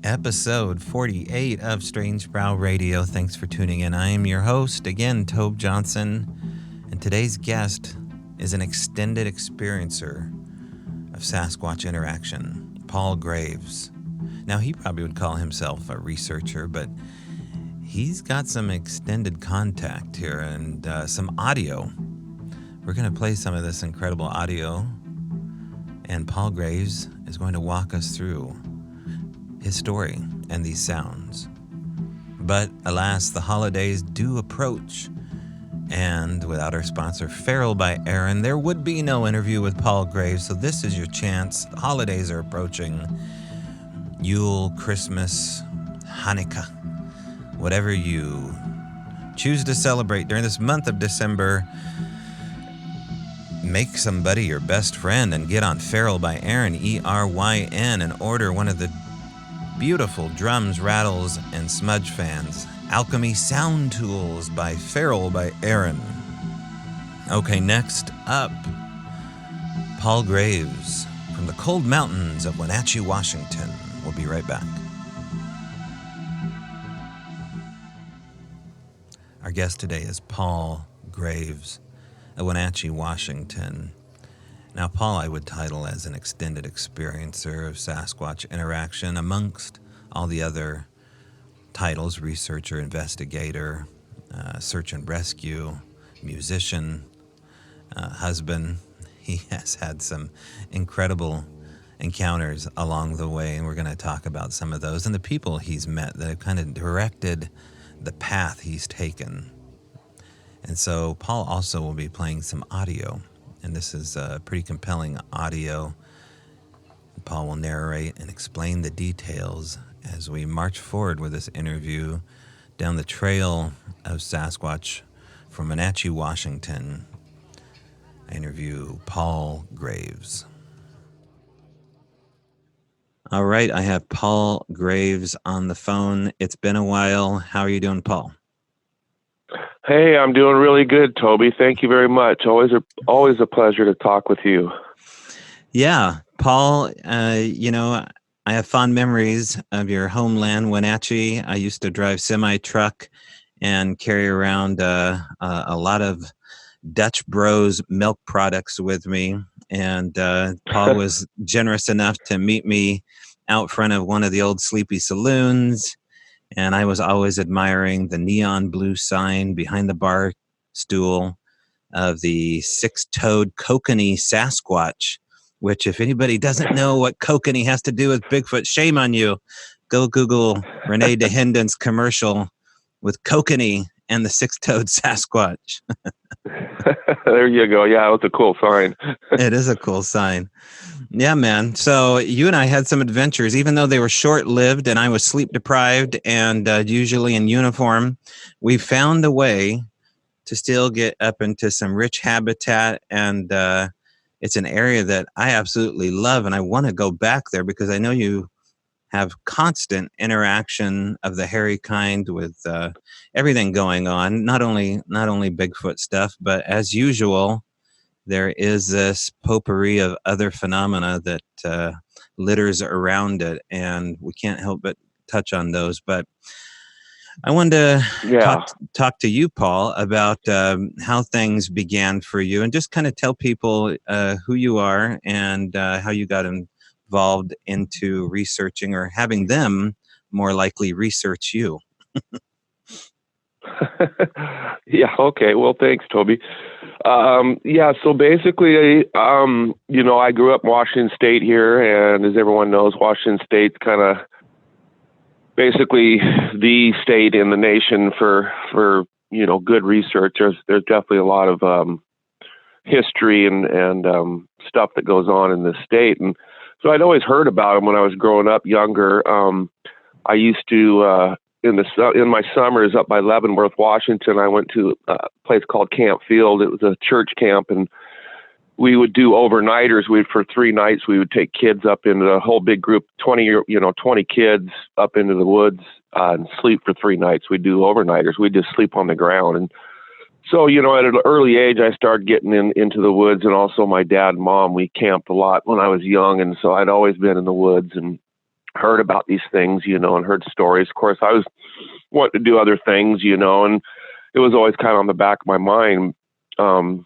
episode 48 of Strange Brow Radio. Thanks for tuning in. I am your host, again, Tobe Johnson, and today's guest is an extended experiencer of Sasquatch interaction, Paul Graves. Now, he probably would call himself a researcher, but he's got some extended contact here and some audio. We're going to play some of this incredible audio, and Paul Graves is going to walk us through his story and these sounds. But alas, the holidays do approach, and without our sponsor Feral by Aaron, there would be no interview with Paul Graves. So this is your chance. The holidays are approaching. Yule, Christmas, Hanukkah, whatever you choose to celebrate during this month of December, make somebody your best friend and get on Feral by Aaron, E-R-Y-N, and order one of the beautiful drums, rattles, and smudge fans. Alchemy Sound Tools by Feral by Aaron. Okay, next up, Paul Graves from the cold mountains of Wenatchee, Washington. We'll be right back. Our guest today is Paul Graves of Wenatchee, Washington. Now, Paul I would title as an extended experiencer of Sasquatch interaction amongst all the other titles: researcher, investigator, search and rescue, musician, husband. He has had some incredible encounters along the way, and we're going to talk about some of those and the people he's met that have kind of directed the path he's taken. And so Paul also will be playing some audio, and this is pretty compelling audio. Paul will narrate and explain the details as we march forward with this interview down the trail of Sasquatch from Wenatchee, Washington. I interview Paul Graves. All right, I have Paul Graves on the phone. It's been a while. How are you doing, Paul? Hey, I'm doing really good, Toby. Thank you very much. Always a pleasure to talk with you. Yeah, Paul, I have fond memories of your homeland, Wenatchee. I used to drive semi-truck and carry around a lot of Dutch Bros milk products with me. And Paul was generous enough to meet me out front of one of the old sleepy saloons. And I was always admiring the neon blue sign behind the bar stool of the six-toed kokanee Sasquatch, which, if anybody doesn't know what kokanee has to do with Bigfoot, shame on you. Go Google Renee DeHenden's commercial with kokanee and the six-toed Sasquatch. There you go. Yeah, it was a cool sign. It is a cool sign. Yeah, man. So you and I had some adventures, even though they were short-lived and I was sleep-deprived and usually in uniform. We found a way to still get up into some rich habitat, and it's an area that I absolutely love, and I want to go back there because I know you have constant interaction of the hairy kind with everything going on, not only Bigfoot stuff, but as usual, there is this potpourri of other phenomena that litters around it, and we can't help but touch on those. But I wanted to talk to you, Paul, about how things began for you, and just kind of tell people who you are and how you got involved into researching, or having them more likely research you. Yeah. Okay. Well, thanks, Toby. So basically, I grew up in Washington State here, and as everyone knows, Washington State's kind of basically the state in the nation for good research. There's definitely a lot of history and stuff that goes on in this state, and so I'd always heard about them when I was growing up younger. I used to in my summers up by Leavenworth, Washington, I went to a place called Camp Field. It was a church camp, and we would do overnighters. For 3 nights, we would take kids up into a whole big group, 20 kids up into the woods and sleep for 3 nights. We'd do overnighters. We'd just sleep on the ground. And so, at an early age, I started getting into the woods, and also my dad and mom, we camped a lot when I was young. And so I'd always been in the woods. And heard about these things, you know, and heard stories. Of course, I was wanting to do other things, you know, and it was always kind of on the back of my mind, you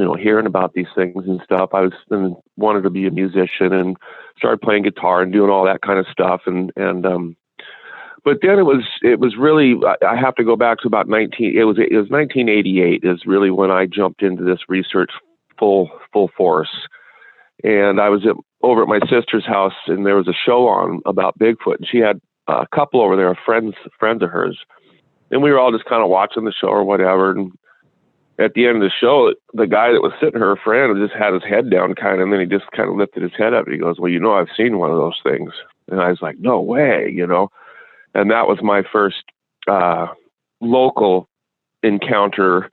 know, hearing about these things and stuff. I was and wanted to be a musician and started playing guitar and doing all that kind of stuff. But then it was really, I have to go back to about 1988 is really when I jumped into this research full force. And I was over at my sister's house, and there was a show on about Bigfoot, and she had a couple over there, friends of hers, and we were all just kind of watching the show or whatever. And at the end of the show, the guy that was sitting, her friend, just had his head down kind of, and then he just kind of lifted his head up and he goes, "Well, you know, I've seen one of those things." And I was like, "No way," you know. And that was my first local encounter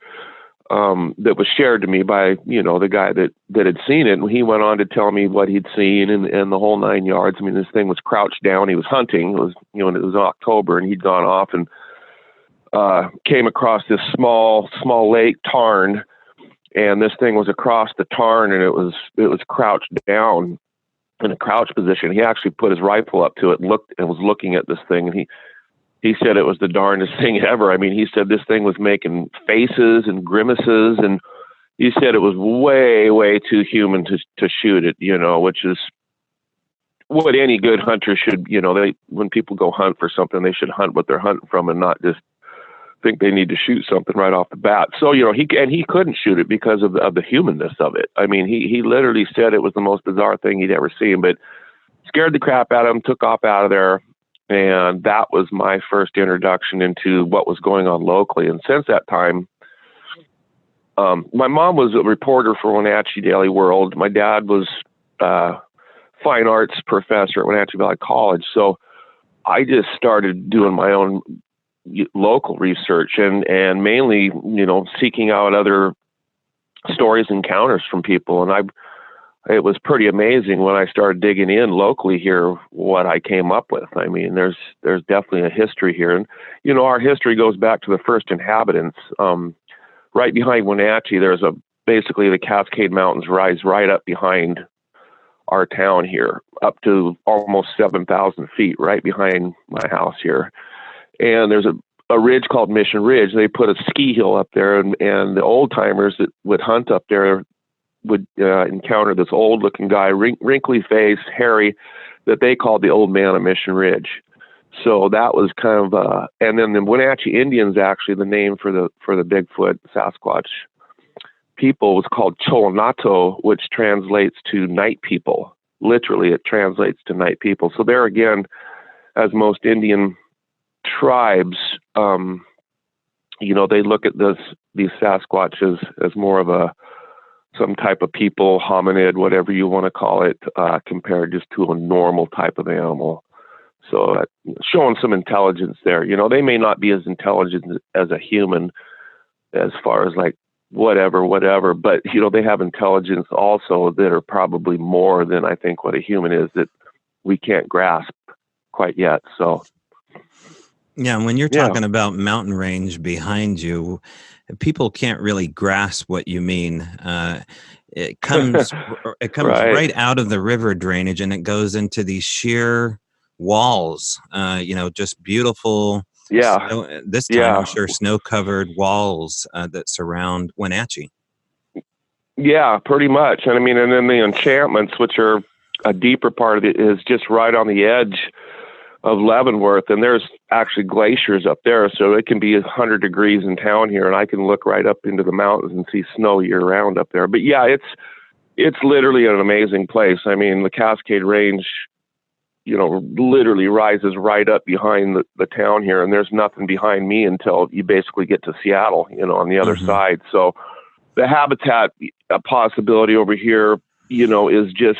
that was shared to me by, you know, the guy that had seen it. And he went on to tell me what he'd seen and the whole 9 yards. I mean, this thing was crouched down. He was hunting. It was, you know, and it was October, and he'd gone off and came across this small lake tarn, and this thing was across the tarn, and it was crouched down in a crouch position. He actually put his rifle up to it, looked, and was looking at this thing, and he said it was the darndest thing ever. I mean, he said this thing was making faces and grimaces, and he said it was way, way too human to shoot it, you know, which is what any good hunter should, you know, when people go hunt for something, they should hunt what they're hunting from and not just think they need to shoot something right off the bat. So, you know, he couldn't shoot it because of the humanness of it. I mean, he literally said it was the most bizarre thing he'd ever seen, but scared the crap out of him, took off out of there. And that was my first introduction into what was going on locally. And since that time, my mom was a reporter for Wenatchee Daily World. My dad was fine arts professor at Wenatchee Valley College. So I just started doing my own local research and mainly, you know, seeking out other stories, encounters from people. And it was pretty amazing when I started digging in locally here, what I came up with. I mean, there's definitely a history here. And, you know, our history goes back to the first inhabitants. Right behind Wenatchee, basically the Cascade Mountains rise right up behind our town here, up to almost 7,000 feet, right behind my house here. And there's a ridge called Mission Ridge. They put a ski hill up there, and the old timers that would hunt up there would encounter this old looking guy, wrinkly face, hairy, that they called the Old Man of Mission Ridge. So that was kind of, and then the Wenatchee Indians, actually the name for the Bigfoot Sasquatch people was called Cholonato, which translates to night people. Literally, it translates to night people. So there again, as most Indian tribes, you know, they look at these Sasquatches as more of some type of people, hominid, whatever you want to call it, compared just to a normal type of animal. So showing some intelligence there. You know, they may not be as intelligent as a human as far as like whatever, but, you know, they have intelligence also that are probably more than I think what a human is that we can't grasp quite yet. So. Yeah, when you're talking about mountain range behind you, people can't really grasp what you mean. It comes right out of the river drainage, and it goes into these sheer walls. You know, just beautiful. Yeah. This time, I'm sure snow-covered walls that surround Wenatchee. Yeah, pretty much. And I mean, and then the enchantments, which are a deeper part of it, is just right on the edge of Leavenworth, and there's actually glaciers up there, so it can be 100 degrees in town here, and I can look right up into the mountains and see snow year round up there. But yeah, it's literally an amazing place. I mean, the Cascade Range, you know, literally rises right up behind the town here, and there's nothing behind me until you basically get to Seattle, you know, on the other side. So the habitat possibility over here, you know, is just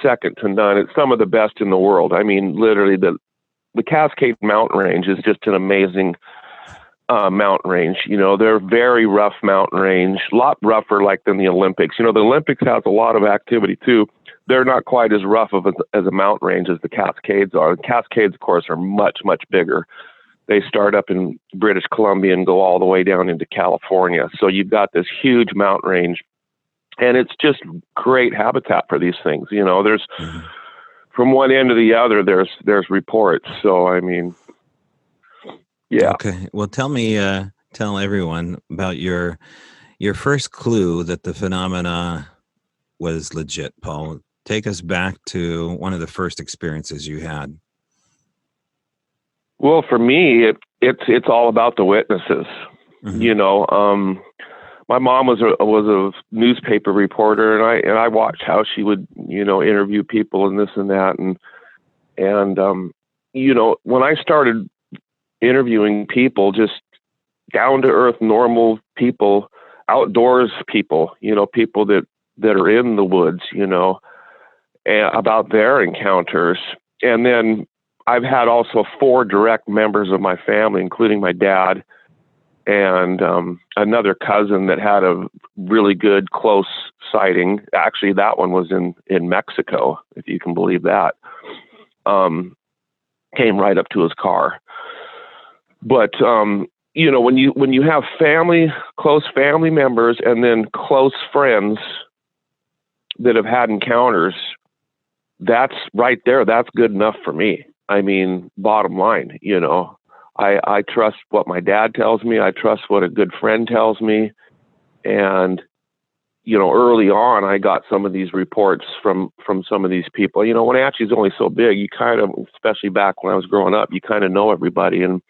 second to none. It's some of the best in the world. I mean, literally the Cascade Mountain Range is just an amazing mountain range. You know, they're very rough mountain range, a lot rougher like than the Olympics. You know, the Olympics has a lot of activity too. They're not quite as rough as a mountain range as the Cascades are. The Cascades, of course, are much, much bigger. They start up in British Columbia and go all the way down into California. So you've got this huge mountain range, and it's just great habitat for these things. You know, there's from one end to the other, there's reports. So, I mean, yeah. Okay. Well, tell everyone about your first clue that the phenomena was legit, Paul. Take us back to one of the first experiences you had. Well, for me, it's all about the witnesses. Mm-hmm. You know, my mom was a newspaper reporter, and I watched how she would, you know, interview people and this and that, and you know, when I started interviewing people, just down to earth, normal people, outdoors people, you know, people that are in the woods, you know, about their encounters. And then I've had also 4 direct members of my family, including my dad and another cousin that had a really good close sighting. Actually, that one was in Mexico, if you can believe that. Came right up to his car. But you know, when you have family, close family members, and then close friends that have had encounters, that's right there. That's good enough for me. I mean, bottom line, you know, I trust what my dad tells me. I trust what a good friend tells me. And, you know, early on, I got some of these reports from some of these people. You know, Wenatchee's only so big, you kind of, especially back when I was growing up, you kind of know everybody, and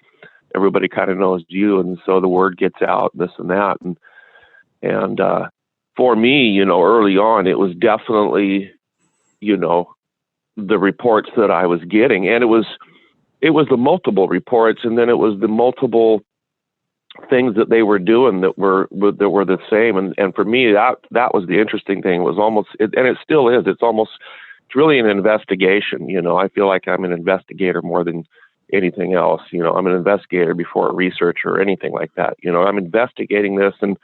everybody kind of knows you. And so the word gets out, this and that. And for me, you know, early on, it was definitely, you know, the reports that I was getting. And it was the multiple reports, and then it was the multiple things that they were doing that were the same. And for me, that was the interesting thing. It was almost, and it still is, it's really an investigation. You know, I feel like I'm an investigator more than anything else. You know, I'm an investigator before a researcher or anything like that. You know, I'm investigating this and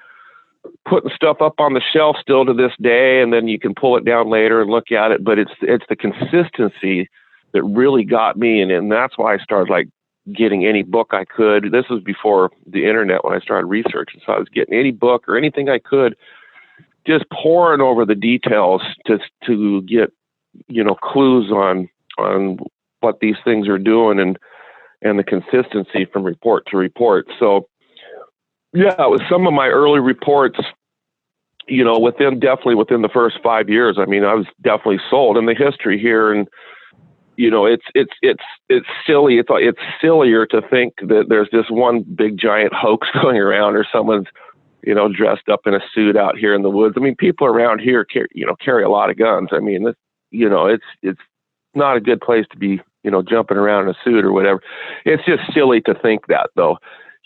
putting stuff up on the shelf still to this day, and then you can pull it down later and look at it. But it's the consistency that really got me, and that's why I started like getting any book I could. This was before the internet when I started researching, so I was getting any book or anything I could, just pouring over the details to get, you know, clues on what these things are doing and the consistency from report to report. So yeah, it was some of my early reports, you know, definitely within the first 5 years. I mean, I was definitely sold. And the history here, and you know, it's silly. It's sillier to think that there's this one big giant hoax going around, or someone's, you know, dressed up in a suit out here in the woods. I mean, people around here carry a lot of guns. I mean, you know, it's not a good place to be, you know, jumping around in a suit or whatever. It's just silly to think that, though.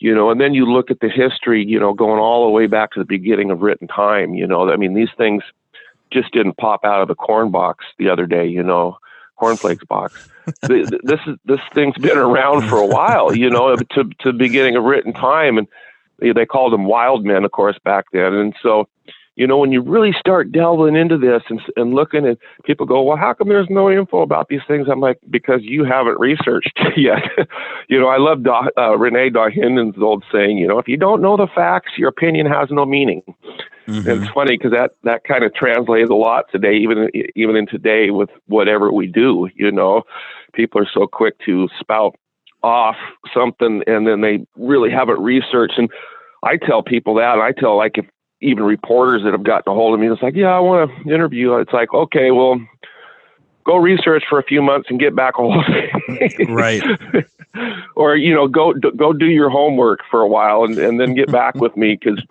You know, and then you look at the history, you know, going all the way back to the beginning of written time. You know, I mean, these things just didn't pop out of the corn box the other day, you know, cornflakes box. This thing's been around for a while, you know, to the beginning of written time. And they called them wild men, of course, back then. And so, you know, when you really start delving into this and looking at, people go, well, how come there's no info about these things? I'm like, because you haven't researched yet. You know, I love Renee Dawhinden's old saying, you know, if you don't know the facts, your opinion has no meaning. Mm-hmm. And it's funny because that kind of translates a lot today, even in today with whatever we do. You know, people are so quick to spout off something and then they really haven't researched. And I tell people that, and I tell, like, if even reporters that have gotten a hold of me, it's like, yeah, I want to interview. It's like, okay, well, go research for a few months and get back a hold of me. Right. Or, you know, go do your homework for a while and then get back with me. Cause,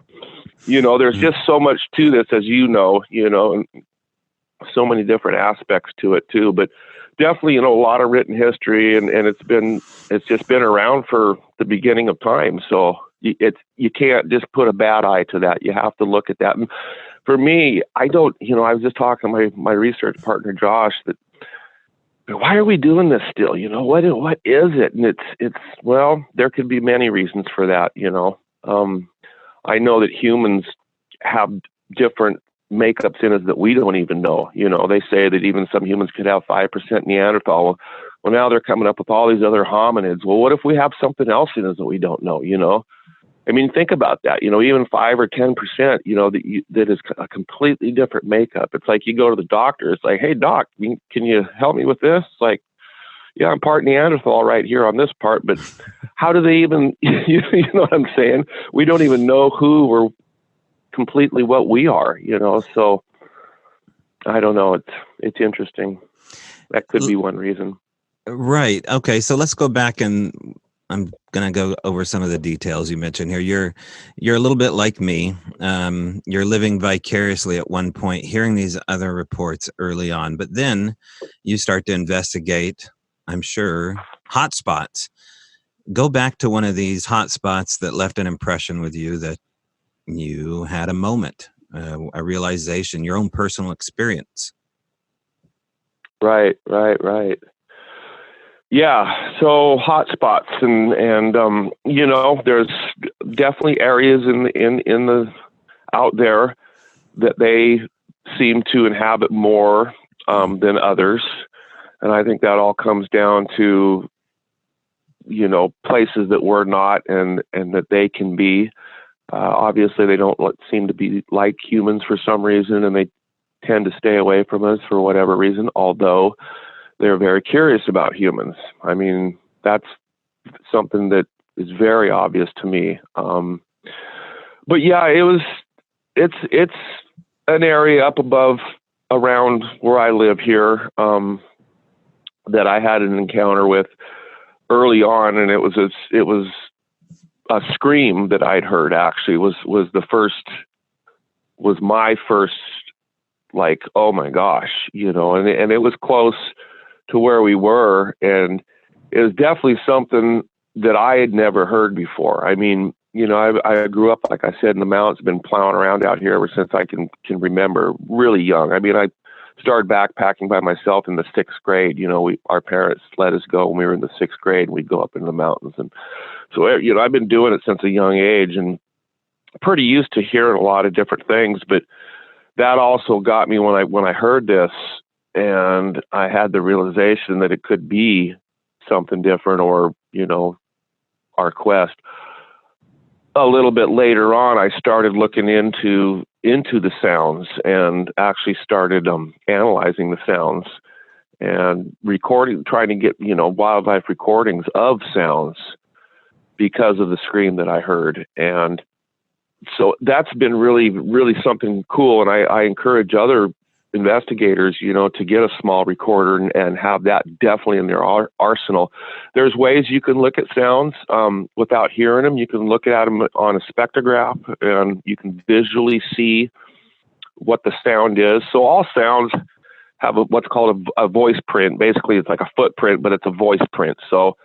you know, there's just so much to this, as you know, and so many different aspects to it too, but definitely, you know, a lot of written history, and it's just been around for the beginning of time. So you can't just put a bad eye to that. You have to look at that. And for me, I don't, you know, I was just talking to my research partner, Josh, that why are we doing this still? You know, what is it? And it's, well, there could be many reasons for that. You know, I know that humans have different makeups in us that we don't even know. You know, they say that even some humans could have 5% Neanderthal. Well, now they're coming up with all these other hominids. Well, what if we have something else in us that we don't know, you know? I mean, think about that. Even 5 or 10%. That is a completely different makeup. It's like you go to the doctor. It's like, hey doc, can you help me with this? It's like, yeah, I'm part Neanderthal right here on this part, but how do they even? You know what I'm saying? We don't even know who or completely what we are. So I don't know. It's interesting. That could be one reason. Right. Okay. So let's go back, and I'm going to go over some of the details you mentioned here. You're a little bit like me. You're living vicariously at one point, hearing these other reports early on, but then you start to investigate, I'm sure, hotspots. Go back to one of these hotspots that left an impression with you, that you had a moment, a realization, your own personal experience. Right. Yeah. So hotspots, and there's definitely areas in the out there that they seem to inhabit more than others, and I think that all comes down to places that we're not, and that they can be. Obviously, they don't seem to be like humans for some reason, and they tend to stay away from us for whatever reason, although they're very curious about humans. I mean, that's something that is very obvious to me. But yeah, it's an area up above around where I live here that I had an encounter with early on, and it was a scream that I'd heard. Actually, was my first, like, oh my gosh, and it was close to where we were, and it was definitely something that I had never heard before. I mean, I grew up, like I said, in the mountains, been plowing around out here ever since I can remember, really young. I mean, I started backpacking by myself in the 6th grade. Our parents let us go when we were in the 6th grade, and we'd go up into the mountains. And so, I've been doing it since a young age, and pretty used to hearing a lot of different things. But that also got me when I heard this, and I had the realization that it could be something different, or, our quest. A little bit later on, I started looking into the sounds, and actually started analyzing the sounds and recording, trying to get, wildlife recordings of sounds because of the scream that I heard. And so that's been really, really something cool. And I encourage other investigators, to get a small recorder and have that definitely in their arsenal. There's ways you can look at sounds without hearing them. You can look at them on a spectrograph, and you can visually see what the sound is. So all sounds have what's called a voice print. Basically, it's like a footprint, but it's a voice print. So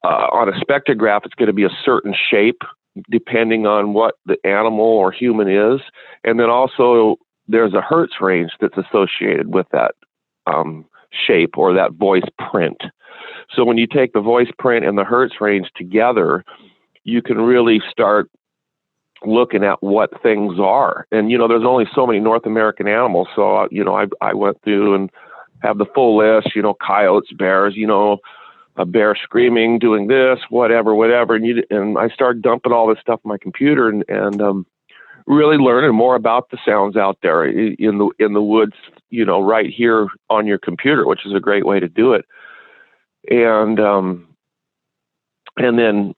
on a spectrograph, it's going to be a certain shape depending on what the animal or human is. And then also there's a hertz range that's associated with that shape or that voice print. So when you take the voice print and the hertz range together, you can really start looking at what things are. And, there's only so many North American animals. So, I went through and have the full list, coyotes, bears, a bear screaming, doing this, whatever. And I started dumping all this stuff in my computer and really learning more about the sounds out there in the woods, right here on your computer, which is a great way to do it. And then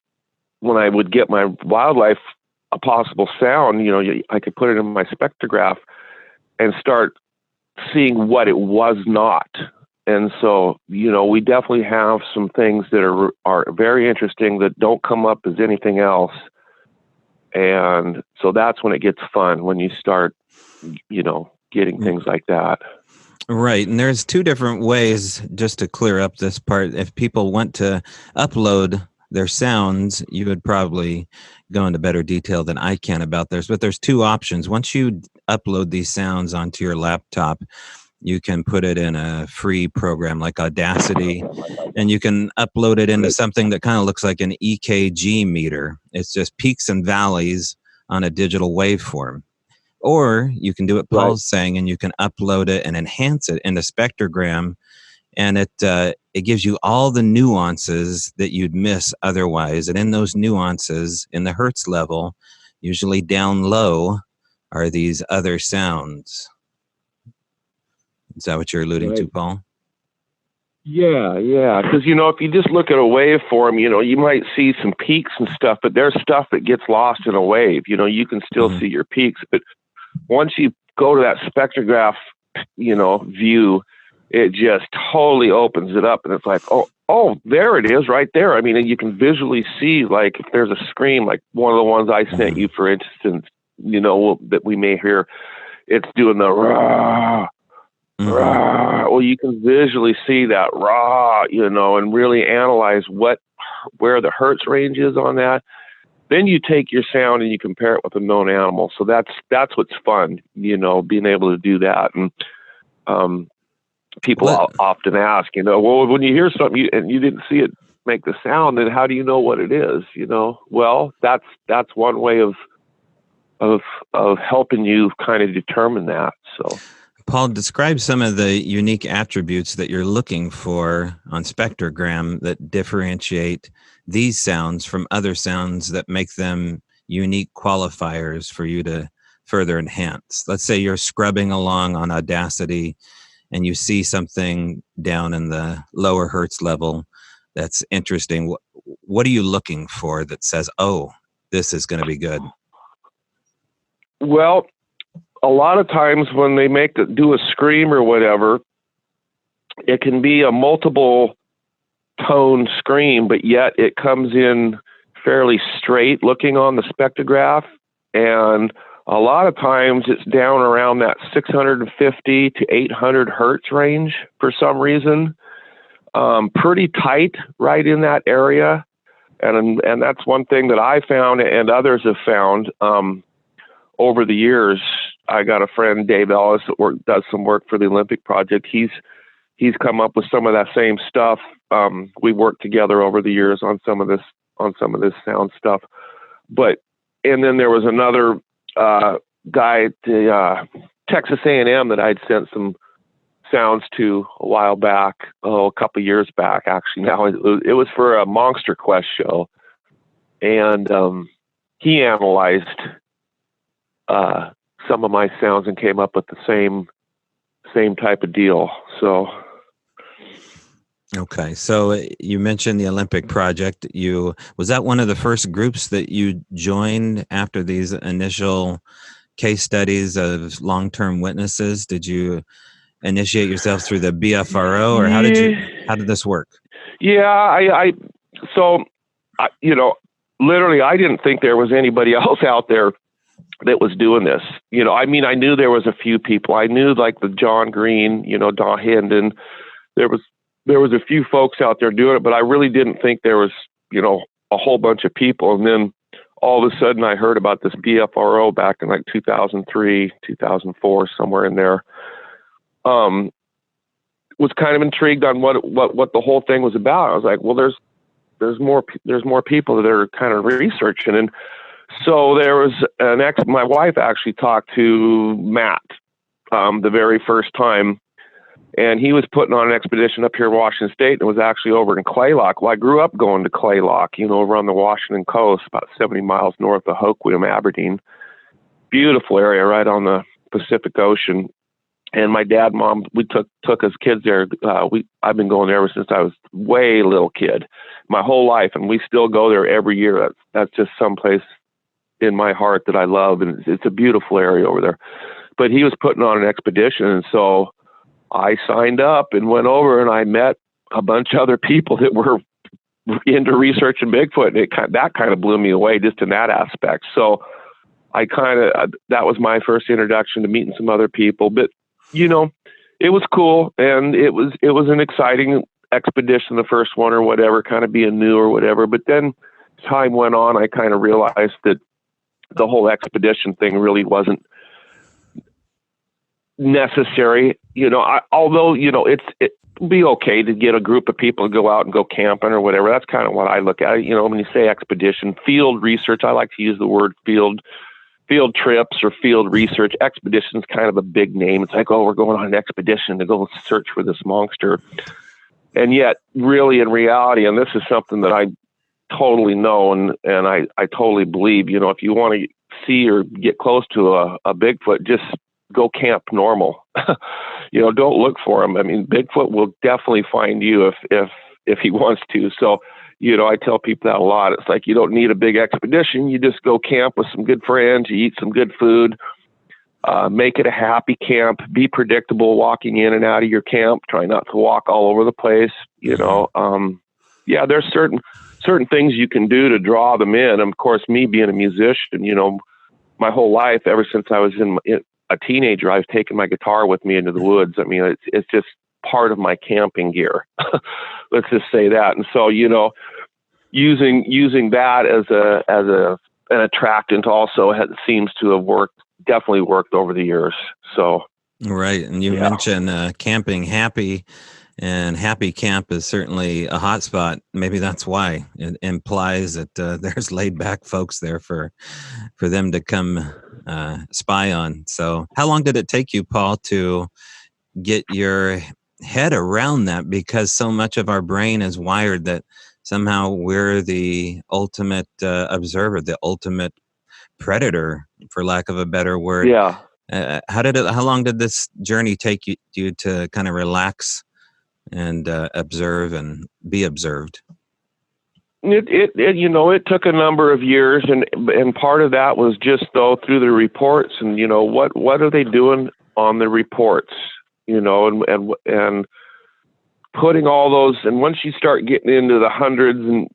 when I would get my wildlife, a possible sound, I could put it in my spectrograph and start seeing what it was not. And so, we definitely have some things that are very interesting that don't come up as anything else. And so that's when it gets fun, when you start, getting things like that. Right. And there's two different ways, just to clear up this part. If people want to upload their sounds, you would probably go into better detail than I can about this, but there's two options. Once you upload these sounds onto your laptop, you can put it in a free program like Audacity, and you can upload it into something that kind of looks like an EKG meter. It's just peaks and valleys on a digital waveform. Or you can do what Paul's saying, and you can upload it and enhance it into spectrogram, and it gives you all the nuances that you'd miss otherwise. And in those nuances, in the hertz level, usually down low, are these other sounds. Is that what you're alluding to, Paul? Yeah. Because, if you just look at a waveform, you might see some peaks and stuff, but there's stuff that gets lost in a wave. You can still see your peaks, but once you go to that spectrograph, view, it just totally opens it up. And it's like, oh, there it is right there. I mean, and you can visually see, like, if there's a scream, like one of the ones I sent you, for instance, that we may hear, it's doing the rah. Well, you can visually see that raw, and really analyze where the hertz range is on that. Then you take your sound and you compare it with a known animal. So that's what's fun, being able to do that. And people often ask, well, when you hear something and you didn't see it make the sound, then how do you know what it is? Well, that's one way of helping you kind of determine that. So. Paul, describe some of the unique attributes that you're looking for on spectrogram that differentiate these sounds from other sounds that make them unique qualifiers for you to further enhance. Let's say you're scrubbing along on Audacity and you see something down in the lower hertz level that's interesting. What are you looking for that says, oh, this is going to be good? Well, a lot of times when they do a scream or whatever, it can be a multiple tone scream, but yet it comes in fairly straight looking on the spectrograph. And a lot of times it's down around that 650 to 800 hertz range for some reason. Pretty tight right in that area. And that's one thing that I found and others have found over the years. I got a friend, Dave Ellis, that does some work for the Olympic Project. He's come up with some of that same stuff. We worked together over the years on some of this sound stuff. And then there was another guy at the Texas A&M that I'd sent some sounds to a while back, a couple years back, actually. Now it was for a Monster Quest show, and he analyzed some of my sounds and came up with the same type of deal. So. Okay. So you mentioned the Olympic Project. Was that one of the first groups that you joined after these initial case studies of long-term witnesses? Did you initiate yourself through the BFRO, or how did this work? Yeah, literally I didn't think there was anybody else out there that was doing this. I knew there was a few people. I knew, like, the John Green, Don Hendon. There was a few folks out there doing it, but I really didn't think there was, a whole bunch of people. And then all of a sudden I heard about this BFRO back in like 2003, 2004, somewhere in there. Was kind of intrigued on what the whole thing was about. I was like, well, there's more people that are kind of researching. And so there was my wife actually talked to Matt the very first time, and he was putting on an expedition up here in Washington State, and it was actually over in Claylock. Well, I grew up going to Claylock, over on the Washington coast, about 70 miles north of Hoquiam, Aberdeen. Beautiful area right on the Pacific Ocean. And my dad, mom, we took us kids there. I've been going there ever since I was way little kid, my whole life, and we still go there every year. That's just someplace in my heart that I love, and it's a beautiful area over there. But he was putting on an expedition, and so I signed up and went over, and I met a bunch of other people that were into researching Bigfoot, and that kind of blew me away just in that aspect. So that was my first introduction to meeting some other people. But it was cool, and it was an exciting expedition, the first one or whatever, kind of being new or whatever. But then time went on, I kind of realized that the whole expedition thing really wasn't necessary. Although it'd be okay to get a group of people to go out and go camping or whatever. That's kind of what I look at. When you say expedition, field research, I like to use the word field trips or field research. Expedition is kind of a big name. It's like, oh, we're going on an expedition to go search for this monster. And yet really in reality, and this is something that I totally know, and I totally believe, if you want to see or get close to a Bigfoot, just go camp normal. Don't look for him. I mean, Bigfoot will definitely find you if he wants to. So, I tell people that a lot. It's like, you don't need a big expedition. You just go camp with some good friends. You eat some good food, make it a happy camp, be predictable walking in and out of your camp. Try not to walk all over the place. There's certain things you can do to draw them in. And of course, me being a musician, my whole life, ever since I was a teenager, I've taken my guitar with me into the woods. I mean, it's just part of my camping gear. Let's just say that. And so, using that as an attractant also seems to have definitely worked over the years. So. Right. And you mentioned camping happy, and happy camp is certainly a hot spot. Maybe that's why it implies that there's laid back folks there for them to come spy on. So how long did it take you, Paul, to get your head around that? Because so much of our brain is wired that somehow we're the ultimate observer, the ultimate predator, for lack of a better word. Yeah. How long did this journey take you to kind of relax and observe and be observed? It took a number of years, and part of that was just through the reports, and what are they doing on the reports, and putting all those, and once you start getting into the hundreds and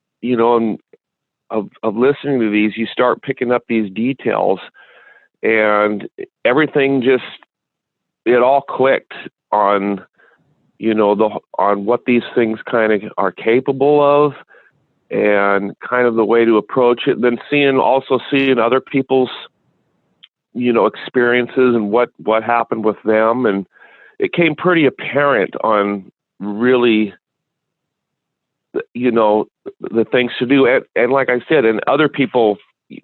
of listening to these, you start picking up these details, and everything it all clicked on on what these things kind of are capable of, and kind of the way to approach it. Then seeing other people's, experiences and what happened with them. And it came pretty apparent on really, the things to do. And like I said, and other people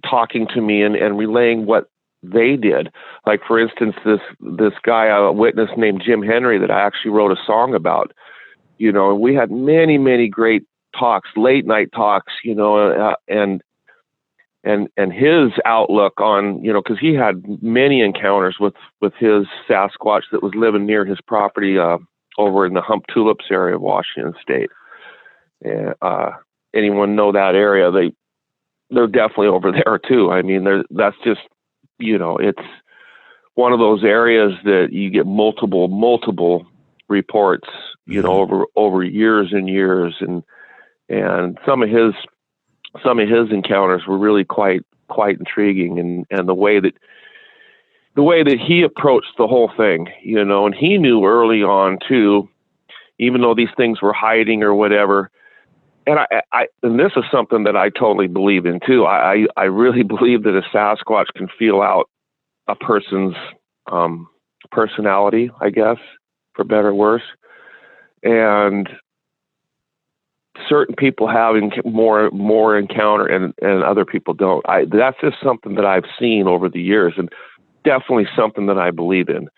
talking to me and relaying what they did. Like, for instance, this guy, a witness named Jim Henry, that I actually wrote a song about, and we had many, many great talks, late night talks, and his outlook on, because he had many encounters with his Sasquatch that was living near his property over in the Hump Tulips area of Washington State. And anyone know that area? They're definitely over there too. I mean, that's just, it's one of those areas that you get multiple reports, over years and years, and some of his encounters were really quite intriguing, and the way that he approached the whole thing, and he knew early on too, even though these things were hiding or whatever. And and this is something that I totally believe in too. I really believe that a Sasquatch can feel out a person's personality, I guess, for better or worse. And certain people have more encounter, and other people don't. That's just something that I've seen over the years, and definitely something that I believe in.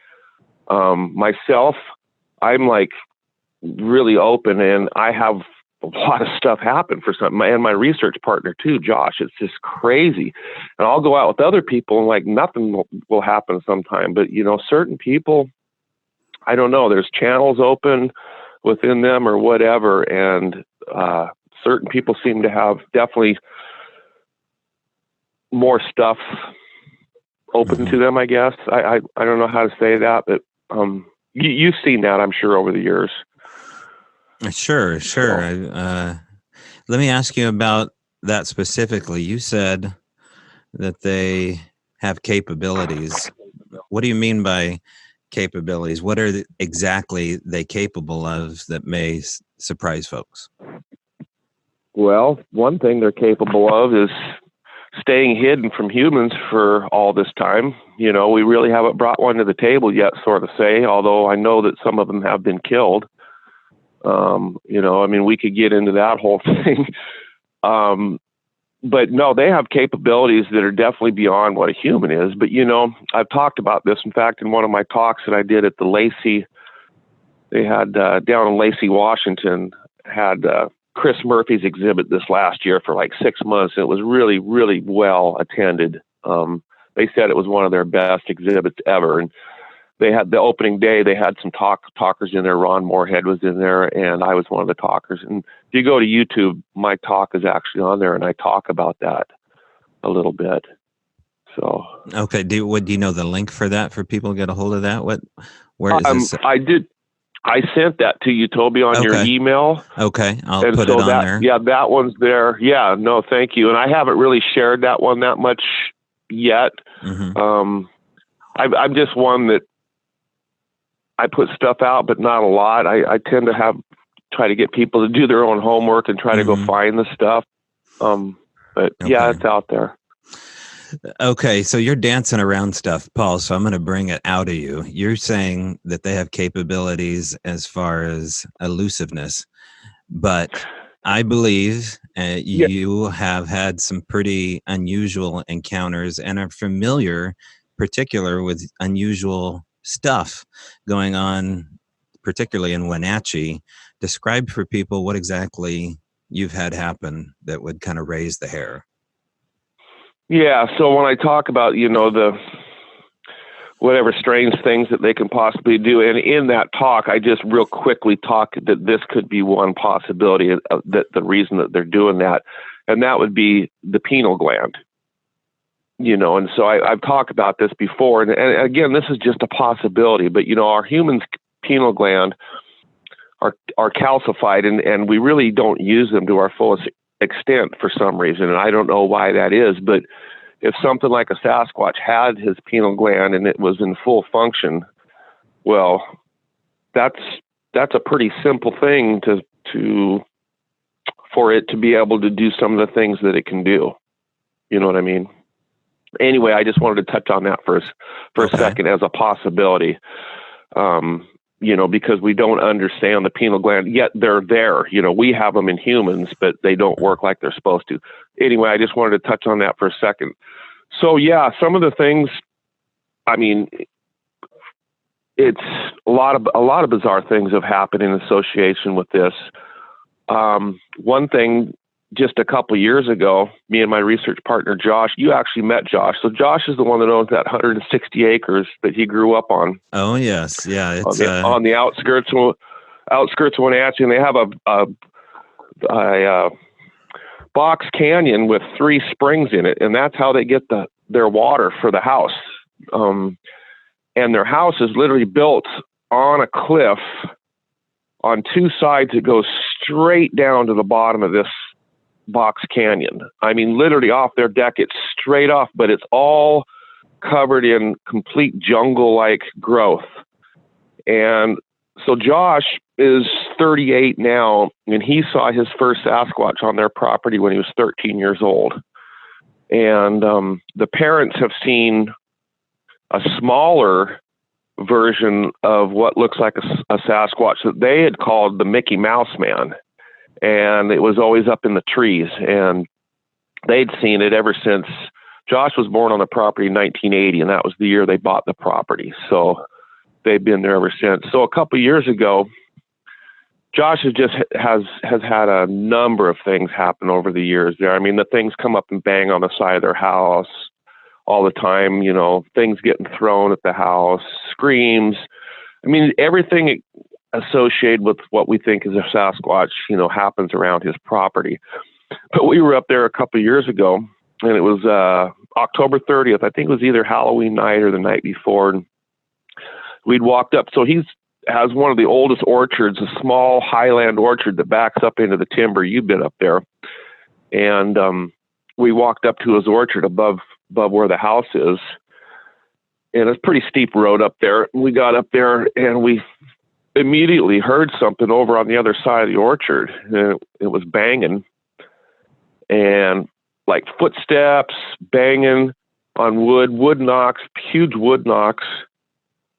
Myself, I'm like really open, and I have a lot of stuff happen for something. And my research partner too, Josh, it's just crazy. And I'll go out with other people and like nothing will happen sometime. But, certain people, I don't know, there's channels open within them or whatever. And certain people seem to have definitely more stuff open to them, I guess. I don't know how to say that, but you've seen that, I'm sure, over the years. Sure. Let me ask you about that specifically. You said that they have capabilities. What do you mean by capabilities? What are exactly they capable of that may surprise folks? Well, one thing they're capable of is staying hidden from humans for all this time. We really haven't brought one to the table yet, sort of say, although I know that some of them have been killed. We could get into that whole thing. But no, they have capabilities that are definitely beyond what a human is. But, I've talked about this, in fact, in one of my talks that I did at the Lacey they had down in Lacey, Washington, had Chris Murphy's exhibit this last year for like 6 months. And it was really, really well attended. They said it was one of their best exhibits ever. And they had the opening day, they had some talkers in there. Ron Moorhead was in there, and I was one of the talkers. And if you go to YouTube, my talk is actually on there, and I talk about that a little bit. So okay, do you know the link for that for people to get a hold of that? Where is this? I did. I sent that to you, Toby, on your email. Okay, I'll put it on there. Yeah, that one's there. Yeah, no, thank you. And I haven't really shared that one that much yet. I'm just one that I put stuff out, but not a lot. I tend to try to get people to do their own homework and try to go find the stuff. But yeah, it's out there. Okay, so you're dancing around stuff, Paul, so I'm going to bring it out of you. You're saying that they have capabilities as far as elusiveness, but I believe you have had some pretty unusual encounters and are familiar, particular with unusual stuff going on, particularly in Wenatchee. Describe for people what exactly you've had happen that would kind of raise the hair. Yeah, so when I talk about, the whatever strange things that they can possibly do, and in that talk, I just real quickly talk that this could be one possibility, that the reason that they're doing that, and that would be the pineal gland. And so I've talked about this before, and again, this is just a possibility, but, our human's pineal gland are calcified, and we really don't use them to our fullest extent for some reason, and I don't know why that is. But if something like a Sasquatch had his pineal gland and it was in full function, well, that's a pretty simple thing for it to be able to do some of the things that it can do. You know what I mean? Anyway, I just wanted to touch on that for a second as a possibility. Because we don't understand the pineal gland, yet they're there. We have them in humans, but they don't work like they're supposed to. Anyway, I just wanted to touch on that for a second. So yeah, some of the things, I mean, it's a lot of bizarre things have happened in association with this. One thing, just a couple of years ago, me and my research partner, Josh, you actually met Josh. So Josh is the one that owns that 160 acres that he grew up on. Oh, yes. Yeah. It's on the outskirts of Wenatchee, and they have a box canyon with 3 springs in it. And that's how they get their water for the house. And their house is literally built on a cliff on 2 sides. It goes straight down to the bottom of this box canyon. I mean, literally off their deck, it's straight off, but it's all covered in complete jungle-like growth. And so Josh is 38 now, and he saw his first Sasquatch on their property when he was 13 years old. And the parents have seen a smaller version of what looks like a Sasquatch that they had called the Mickey Mouse Man. And it was always up in the trees, and they'd seen it ever since. Josh was born on the property in 1980, and that was the year they bought the property. So they've been there ever since. So a couple of years ago, Josh has had a number of things happen over the years there. I mean, the things come up and bang on the side of their house all the time, things getting thrown at the house, screams. I mean, everything associated with what we think is a Sasquatch, happens around his property. But we were up there a couple of years ago, and it was October 30th. I think it was either Halloween night or the night before. And we'd walked up. So he has one of the oldest orchards, a small highland orchard that backs up into the timber. You've been up there. And we walked up to his orchard above where the house is. And it's a pretty steep road up there. We got up there, and we immediately heard something over on the other side of the orchard, and it was banging, and like footsteps, banging on wood knocks, huge wood knocks,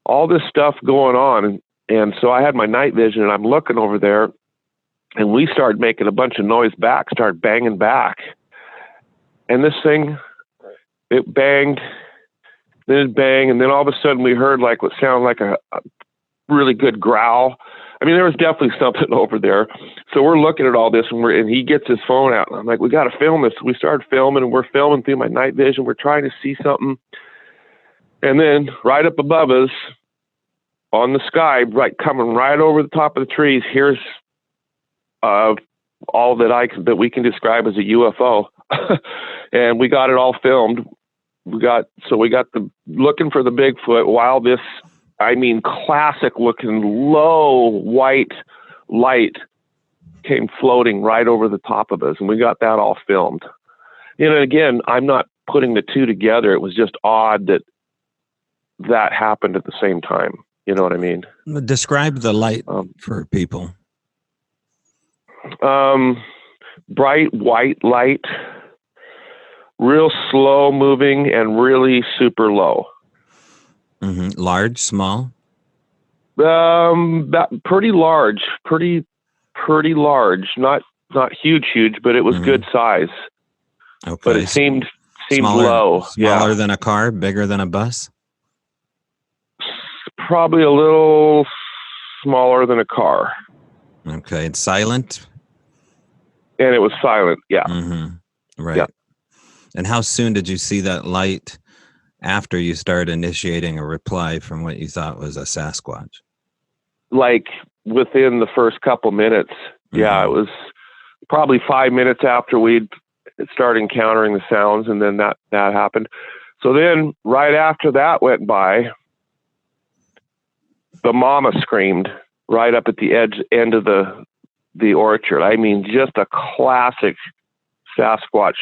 all this stuff going on. And so I had my night vision, and I'm looking over there, and we started making a bunch of noise back, started banging back. And this thing, it banged, then it banged, and then all of a sudden we heard like what sounded like a really good growl. I mean, there was definitely something over there. So we're looking at all this, and he gets his phone out. And I'm like, we got to film this. We started filming, and we're filming through my night vision. We're trying to see something. And then right up above us on the sky, right, coming right over the top of the trees, here's all that we can describe as a UFO. And we got it all filmed. We got the looking for the Bigfoot while this, I mean, classic looking low white light came floating right over the top of us. And we got that all filmed. You know, again, I'm not putting the two together. It was just odd that happened at the same time. You know what I mean? Describe the light for people. Bright white light, real slow moving and really super low. Mm-hmm. Large, small? Pretty large, pretty large. Not huge, but it was good size. Okay. But it seemed smaller, low. Smaller than a car, bigger than a bus? Probably a little smaller than a car. Okay. It's silent? And it was silent. Yeah. Mm-hmm. Right. Yeah. And how soon did you see that light after you started initiating a reply from what you thought was a Sasquatch? Like within the first couple minutes. Mm-hmm. Yeah. It was probably 5 minutes after we'd started encountering the sounds, and then that happened. So then right after that went by, the mama screamed right up at the end of the orchard. I mean, just a classic Sasquatch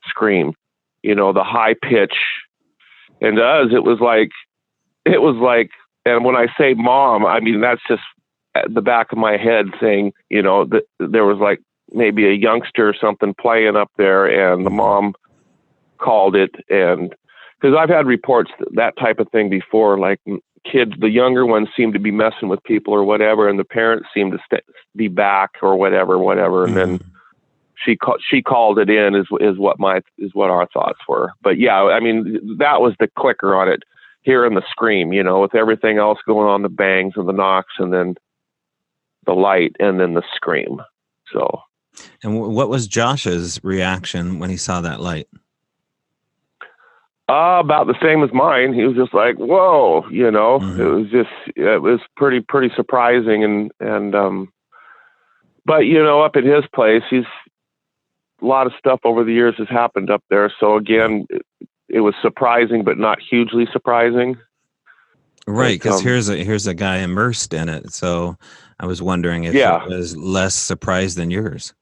scream, you know, the high pitch. And to us, it was like, and when I say mom, I mean, that's just at the back of my head saying, you know, that there was like maybe a youngster or something playing up there, and the mom called it. And because I've had reports that type of thing before, like kids, the younger ones seem to be messing with people or whatever, and the parents seem to be back or whatever. And then she called it in is what our thoughts were. But yeah, I mean, that was the clicker on it, hearing the scream, you know, with everything else going on, the bangs and the knocks, and then the light, and then the scream. So. And what was Josh's reaction when he saw that light? About the same as mine. He was just like, whoa, you know. It was pretty surprising. And but you know, up at his place, a lot of stuff over the years has happened up there. So again, it was surprising, but not hugely surprising. Right. Cause here's a guy immersed in it. So I was wondering if it was less surprised than yours.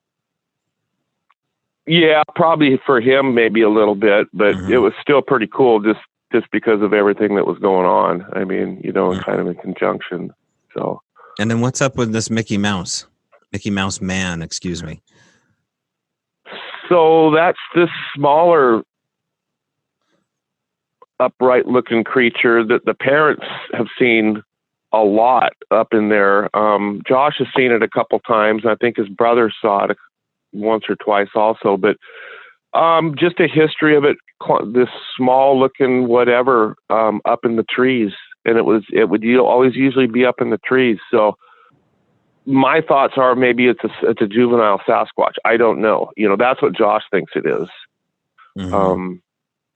Yeah, probably for him, maybe a little bit, but it was still pretty cool just because of everything that was going on. I mean, you know, kind of in conjunction. So. And then what's up with this Mickey Mouse man, excuse me. So that's this smaller, upright looking creature that the parents have seen a lot up in there. Josh has seen it a couple times. I think his brother saw it once or twice also, but just a history of it, this small looking whatever up in the trees, and it would always usually be up in the trees. So my thoughts are maybe it's a juvenile Sasquatch. I don't know. You know, that's what Josh thinks it is.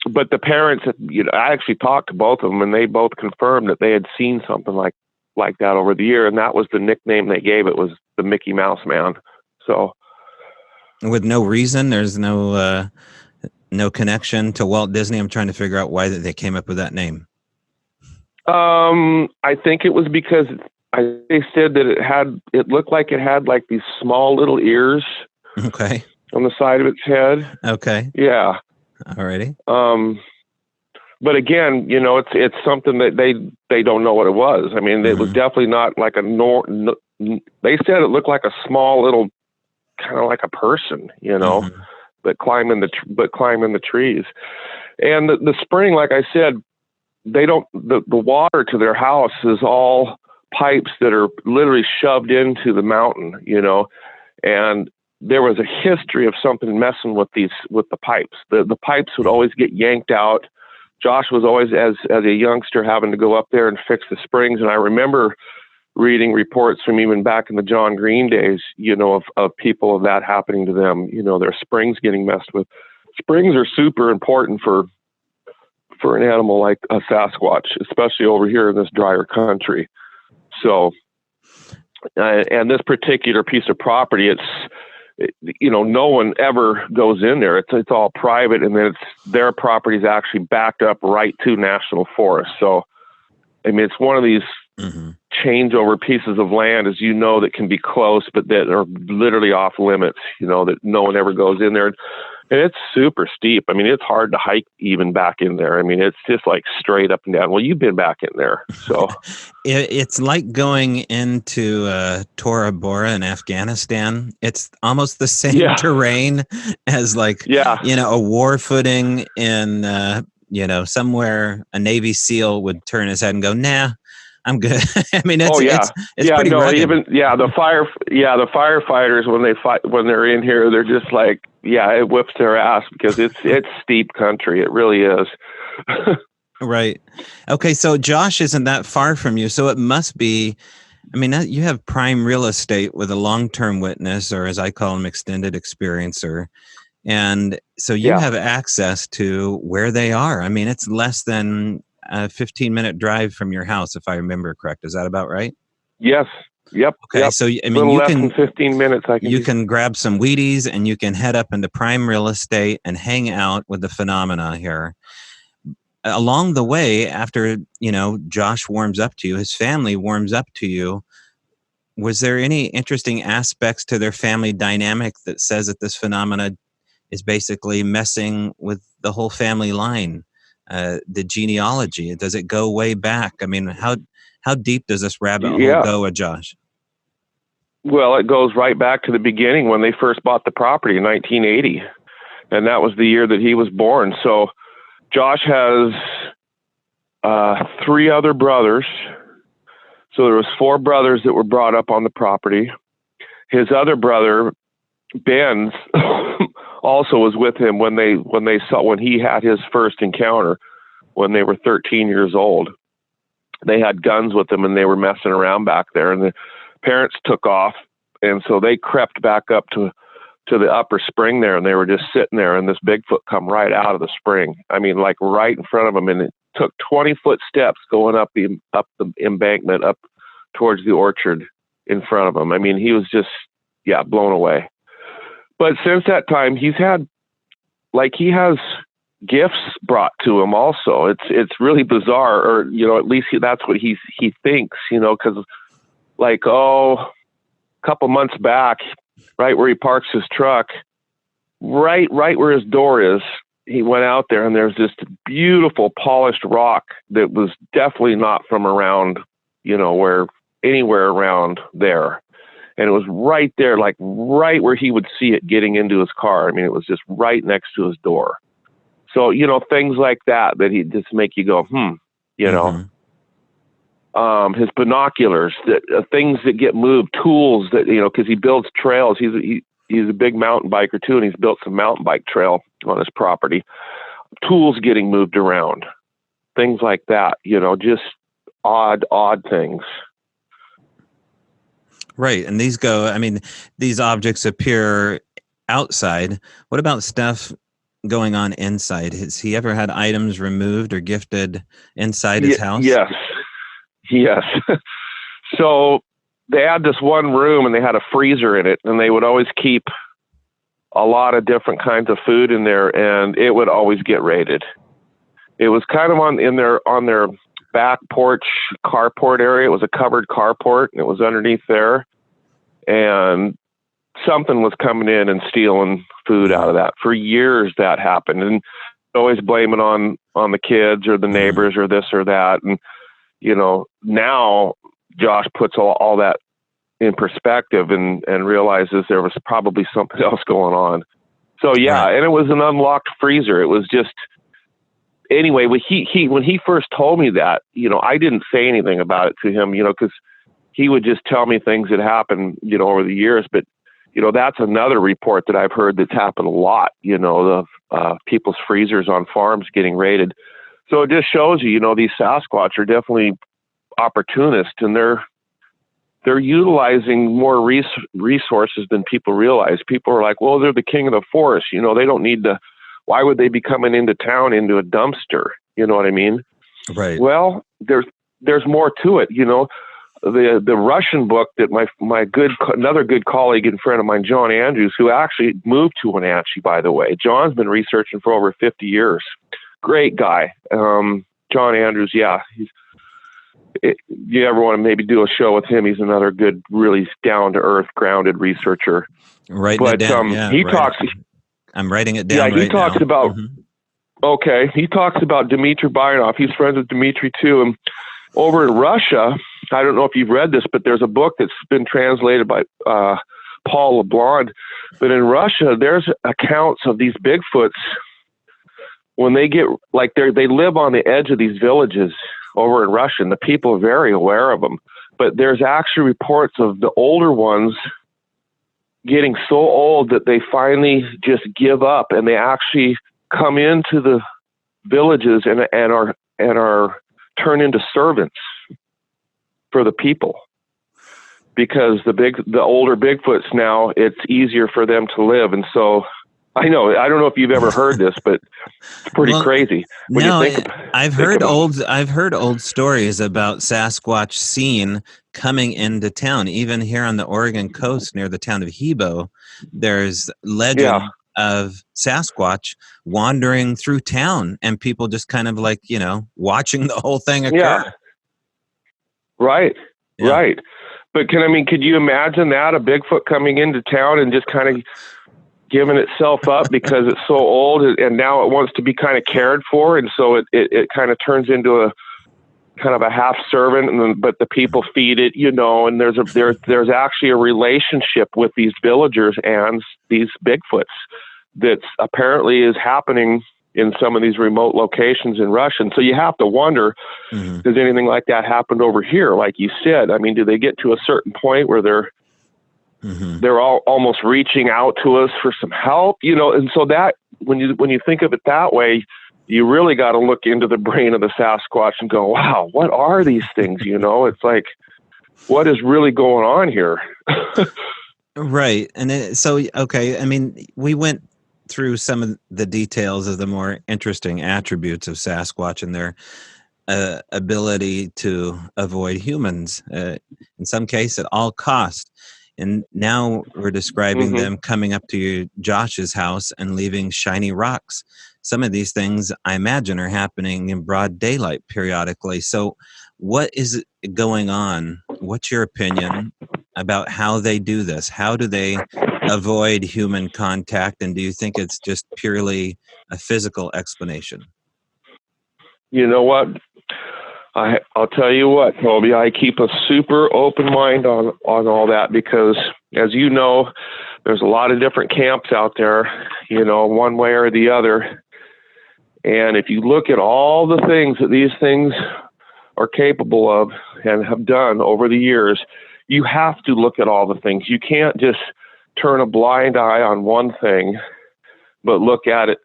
But the parents, you know, I actually talked to both of them, and they both confirmed that they had seen something like that over the year, and that was the nickname they gave it, was the Mickey Mouse Man. So. With no reason, there's no connection to Walt Disney. I'm trying to figure out why they came up with that name. I think it was because they said that it looked like it had like these small little ears. Okay. On the side of its head. Okay. Yeah. Alrighty. But again, you know, it's something that they don't know what it was. I mean, it was definitely not like they said it looked like a small little, kind of like a person, you know, but climbing the trees. And the spring, like I said, the water to their house is all pipes that are literally shoved into the mountain, you know, and there was a history of something messing with the pipes. The pipes would always get yanked out. Josh was always, as a youngster, having to go up there and fix the springs. And I remember reading reports from even back in the John Green days, you know, of people of that happening to them, you know, their springs getting messed with. Springs are super important for an animal like a Sasquatch, especially over here in this drier country. So, and this particular piece of property, you know, no one ever goes in there. It's all private, and then their property is actually backed up right to national forest. So, I mean, it's one of these changeover pieces of land, as you know, that can be close, but that are literally off limits, you know, that no one ever goes in there. And it's super steep. I mean, it's hard to hike even back in there. I mean, it's just like straight up and down. Well, you've been back in there, so it's like going into Tora Bora in Afghanistan. It's almost the same terrain as like, you know, a war footing in, you know, somewhere a Navy SEAL would turn his head and go, nah, I'm good. I mean, it's pretty rugged. The firefighters, when they fight, when they're in here, they're just like, it whips their ass because it's steep country. It really is. Right. Okay. So Josh isn't that far from you. So it must be, I mean, you have prime real estate with a long-term witness, or as I call him, extended experiencer. And so you have access to where they are. I mean, it's less than a 15-minute drive from your house, if I remember correct. Is that about right? Yes. Yep. Okay. Yep. So, I mean, you can, 15 minutes. You can grab some Wheaties and you can head up into prime real estate and hang out with the phenomena here. Along the way, after, you know, Josh warms up to you, his family warms up to you. Was there any interesting aspects to their family dynamic that says that this phenomena is basically messing with the whole family line? The genealogy, does it go way back? I mean, how deep does this rabbit hole go with Josh? Well, it goes right back to the beginning when they first bought the property in 1980. And that was the year that he was born. So Josh has 3 other brothers. So there was 4 brothers that were brought up on the property. His other brother, Ben, also was with him when he had his first encounter when they were 13 years old. They had guns with them and they were messing around back there, and the parents took off, and so they crept back up to the upper spring there, and they were just sitting there, and this Bigfoot come right out of the spring. I mean, like right in front of them, and it took 20-foot steps going up the embankment up towards the orchard in front of him. I mean, he was just blown away. But since that time, he has gifts brought to him also. It's really bizarre, or, you know, at least that's what he thinks, you know, because like, a couple months back, right where he parks his truck, right where his door is, he went out there and there's this beautiful polished rock that was definitely not from around, you know, anywhere around there. And it was right there, like right where he would see it getting into his car. I mean, it was just right next to his door. So, you know, things like that he just make you go, you know. His binoculars, things that get moved, tools that, you know, because he builds trails. He's a big mountain biker too, and he's built some mountain bike trail on his property. Tools getting moved around, things like that, you know, just odd things. Right. And these objects appear outside. What about stuff going on inside? Has he ever had items removed or gifted inside his house? Yes. So they had this one room and they had a freezer in it, and they would always keep a lot of different kinds of food in there, and it would always get raided. It was kind of on their back porch carport area. It was a covered carport, and it was underneath there, and something was coming in and stealing food out of that. For years that happened, and always blame it on the kids or the neighbors or this or that. And, you know, now Josh puts all that in perspective and realizes there was probably something else going on. So right. And it was an unlocked freezer. It was just, anyway, when he first told me that, you know, I didn't say anything about it to him, you know, because he would just tell me things that happened, you know, over the years. But, you know, that's another report that I've heard that's happened a lot, you know, the people's freezers on farms getting raided. So it just shows you, you know, these Sasquatch are definitely opportunists, and they're utilizing more resources than people realize. People are like, well, they're the king of the forest. You know, they don't need to, why would they be coming into town into a dumpster? You know what I mean? Right. Well, there's more to it. You know, the Russian book that another good colleague and friend of mine, John Andrews, who actually moved to Wenatchee, by the way. John's been researching for over 50 years. Great guy. John Andrews. Yeah. You ever want to maybe do a show with him? He's another good, really down to earth, grounded researcher. Writing it down. He talks. I'm writing it down. Yeah, he talks now. about. Okay, he talks about Dmitry Bayanov. He's friends with Dmitry too. And over in Russia, I don't know if you've read this, but there's a book that's been translated by Paul LeBlanc. But in Russia, there's accounts of these Bigfoots when they get like they live on the edge of these villages over in Russia, and the people are very aware of them. But there's actually reports of the older ones getting so old that they finally just give up, and they actually come into the villages and are turned into servants for the people, because the older Bigfoots now, it's easier for them to live. And so I don't know if you've ever heard this, but it's pretty crazy. I've heard old stories about Sasquatch seen coming into town. Even here on the Oregon coast near the town of Hebo, there's legend of Sasquatch wandering through town, and people just kind of like, you know, watching the whole thing occur. Yeah. Right. But could you imagine that, a Bigfoot coming into town and just kind of giving itself up because it's so old, and now it wants to be kind of cared for, and so it kind of turns into a kind of a half servant, but the people feed it, you know, and there's actually a relationship with these villagers and these Bigfoots that apparently is happening in some of these remote locations in Russia. And so you have to wonder, does anything like that happen over here? Like you said, I mean, do they get to a certain point where they're all almost reaching out to us for some help, you know? And so that when you think of it that way, you really got to look into the brain of the Sasquatch and go, wow, what are these things? You know, it's like, what is really going on here? Right. And okay. I mean, we went through some of the details of the more interesting attributes of Sasquatch and their ability to avoid humans, in some case at all cost. And now we're describing them coming up to Josh's house and leaving shiny rocks. Some of these things, I imagine, are happening in broad daylight periodically. So what is going on? What's your opinion about how they do this? How do they avoid human contact? And do you think it's just purely a physical explanation? You know what? I'll tell you what, Toby, I keep a super open mind on all that, because as you know, there's a lot of different camps out there, you know, one way or the other. And if you look at all the things that these things are capable of and have done over the years, you have to look at all the things. You can't just turn a blind eye on one thing, but look at it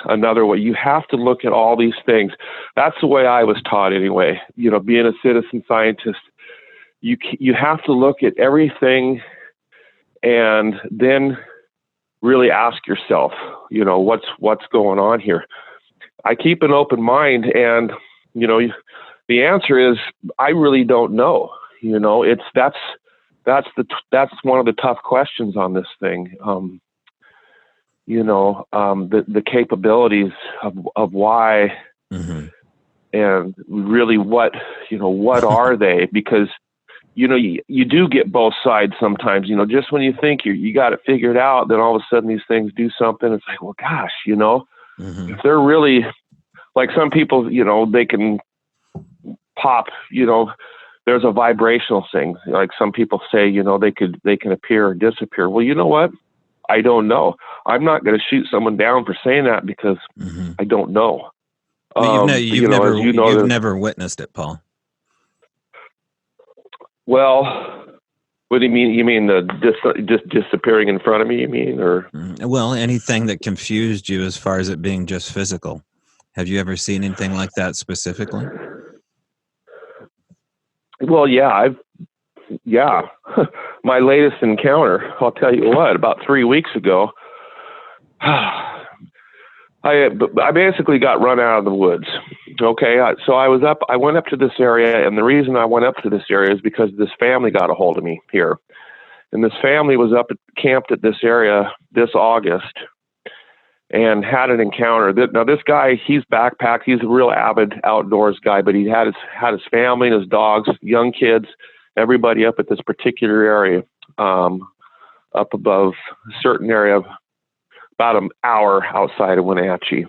another way. You have to look at all these things. That's the way I was taught anyway. You know, being a citizen scientist, you have to look at everything and then really ask yourself, you know, what's going on here. I keep an open mind, and, you know, the answer is I really don't know. You know, that's one of the tough questions on this thing. The capabilities of why, and really what are they? Because, you know, you do get both sides sometimes, you know, just when you think you got it figured out, then all of a sudden these things do something. It's like, well, gosh, you know, if they're really, like some people, you know, they can pop, you know, there's a vibrational thing. Like some people say, you know, they can appear or disappear. Well, you know what? I don't know. I'm not going to shoot someone down for saying that, because I don't know. You've never witnessed it, Paul. Well, what do you mean? You mean just disappearing in front of me? You mean, or? Well, anything that confused you as far as it being just physical. Have you ever seen anything like that specifically? Well, yeah, my latest encounter, I'll tell you what, about 3 weeks ago, I basically got run out of the woods. Okay. So I went up to this area, and the reason I went up to this area is because this family got a hold of me here. And this family was camped at this area this August and had an encounter. Now this guy, he's backpacked. He's a real avid outdoors guy, but he had his family and his dogs, young kids, everybody up at this particular area, up above a certain area, about an hour outside of Wenatchee.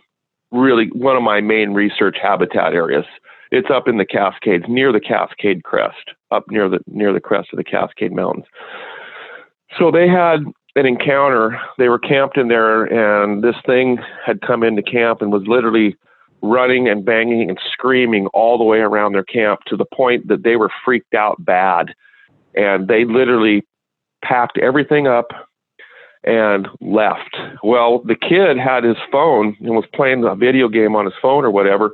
Really one of my main research habitat areas. It's up in the Cascades, near the Cascade Crest, up near the crest of the Cascade Mountains. So they had an encounter. They were camped in there, and this thing had come into camp and was literally running and banging and screaming all the way around their camp, to the point that they were freaked out bad. And they literally packed everything up and left. Well, the kid had his phone and was playing a video game on his phone or whatever,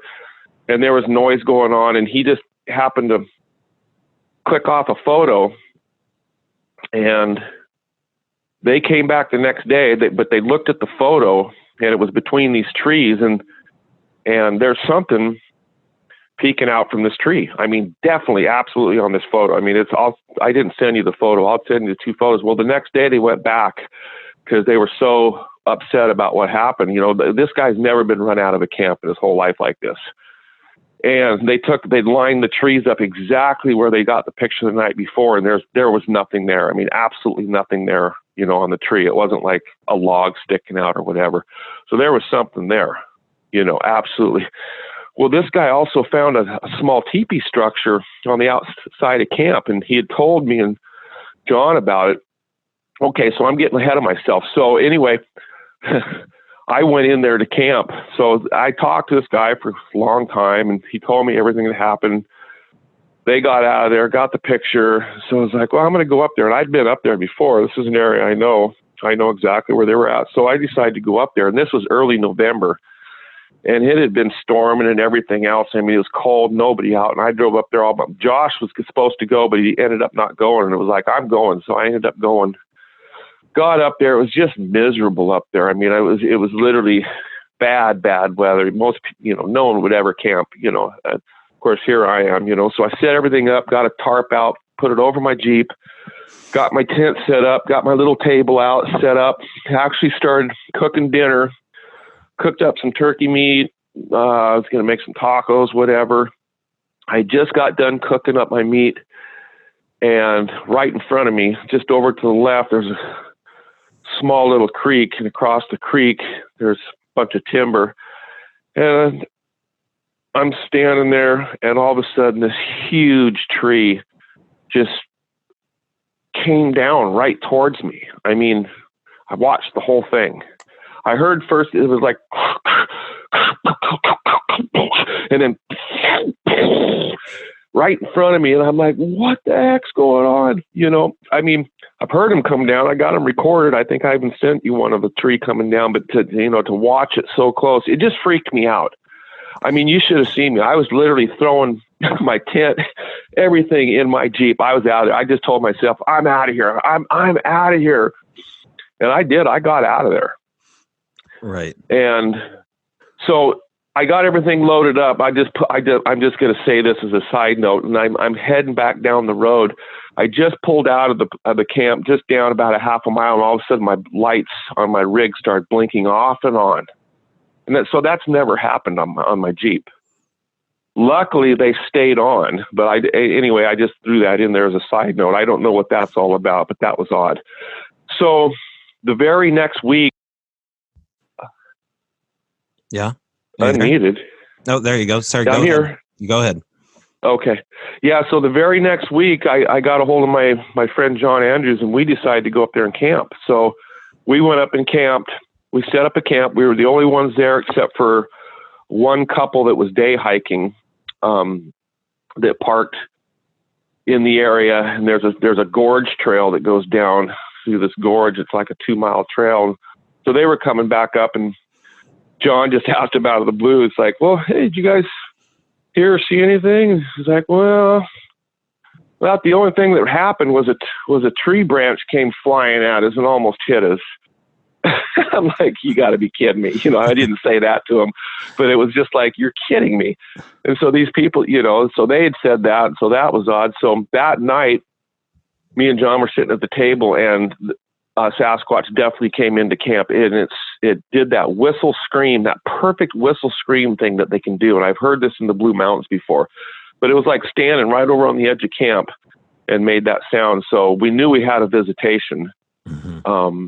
and there was noise going on, and he just happened to click off a photo, and they came back the next day, but they looked at the photo, and it was between these trees, and there's something peeking out from this tree. I mean, definitely, absolutely on this photo. I mean, I didn't send you the photo. I'll send you the 2 photos. Well, the next day they went back because they were so upset about what happened. You know, this guy's never been run out of a camp in his whole life like this. And they lined the trees up exactly where they got the picture the night before, and there was nothing there. I mean, absolutely nothing there, you know, on the tree. It wasn't like a log sticking out or whatever. So there was something there, you know, absolutely. Well, this guy also found a small teepee structure on the outside of camp, and he had told me and John about it. Okay, so I'm getting ahead of myself. So anyway, I went in there to camp. So I talked to this guy for a long time, and he told me everything that happened. They got out of there, got the picture. So I was like, well, I'm going to go up there. And I'd been up there before. This is an area I know. I know exactly where they were at. So I decided to go up there. And this was early November. And it had been storming and everything else. I mean, it was cold, nobody out. And I drove up there all by. Josh was supposed to go, but he ended up not going. And it was like, I'm going. So I ended up going. Got up there. It was just miserable up there. I mean, it was literally bad weather. Most, you know, no one would ever camp, you know. Of course, here I am, you know. So I set everything up, got a tarp out, put it over my Jeep, got my tent set up, got my little table out, set up, actually started cooking dinner, cooked up some turkey meat. I was going to make some tacos, whatever. I just got done cooking up my meat, and right in front of me, just over to the left, there's a small little creek, and across the creek there's a bunch of timber, and I'm standing there, and all of a sudden this huge tree just came down right towards me. I mean, I watched the whole thing. I heard first it was like and then right in front of me, and I'm like, what the heck's going on? You know, I mean, I've heard him come down. I got him recorded. I think I even sent you one of the tree coming down, but to watch it so close, it just freaked me out. I mean, you should have seen me. I was literally throwing my tent, everything in my Jeep. I was out there. I just told myself, I'm out of here. I'm out of here. And I did. I got out of there. Right. And so I got everything loaded up. I'm just going to say this as a side note, and I'm heading back down the road. I just pulled out of the camp, just down about a half a mile, and all of a sudden my lights on my rig started blinking off and on. And so that's never happened on my Jeep. Luckily, they stayed on, but anyway, I just threw that in there as a side note. I don't know what that's all about, but that was odd. So the very next week, yeah, unmuted. Oh, there you go. Sorry, down go here. ahead. You go ahead. Okay. Yeah. So the very next week, I got a hold of my friend John Andrews, and we decided to go up there and camp. So we went up and camped. We set up a camp. We were the only ones there except for one couple that was day hiking, that parked in the area. And there's a gorge trail that goes down through this gorge. It's like a 2-mile trail. So they were coming back up, and John just asked him out of the blue. It's like, well, hey, did you guys hear or see anything? He's like, well, Well, the only thing that happened was a tree branch came flying at us and almost hit us. I'm like, you got to be kidding me. I didn't say that to him, but it was just like, you're kidding me. And so these people, so they had said that. And so that was odd. So that night, me and John were sitting at the table, and Sasquatch definitely came into camp. And it did that whistle scream, that perfect whistle scream thing that they can do. And I've heard this in the Blue Mountains before, but it was like standing right over on the edge of camp and made that sound. So we knew we had a visitation. Mm-hmm.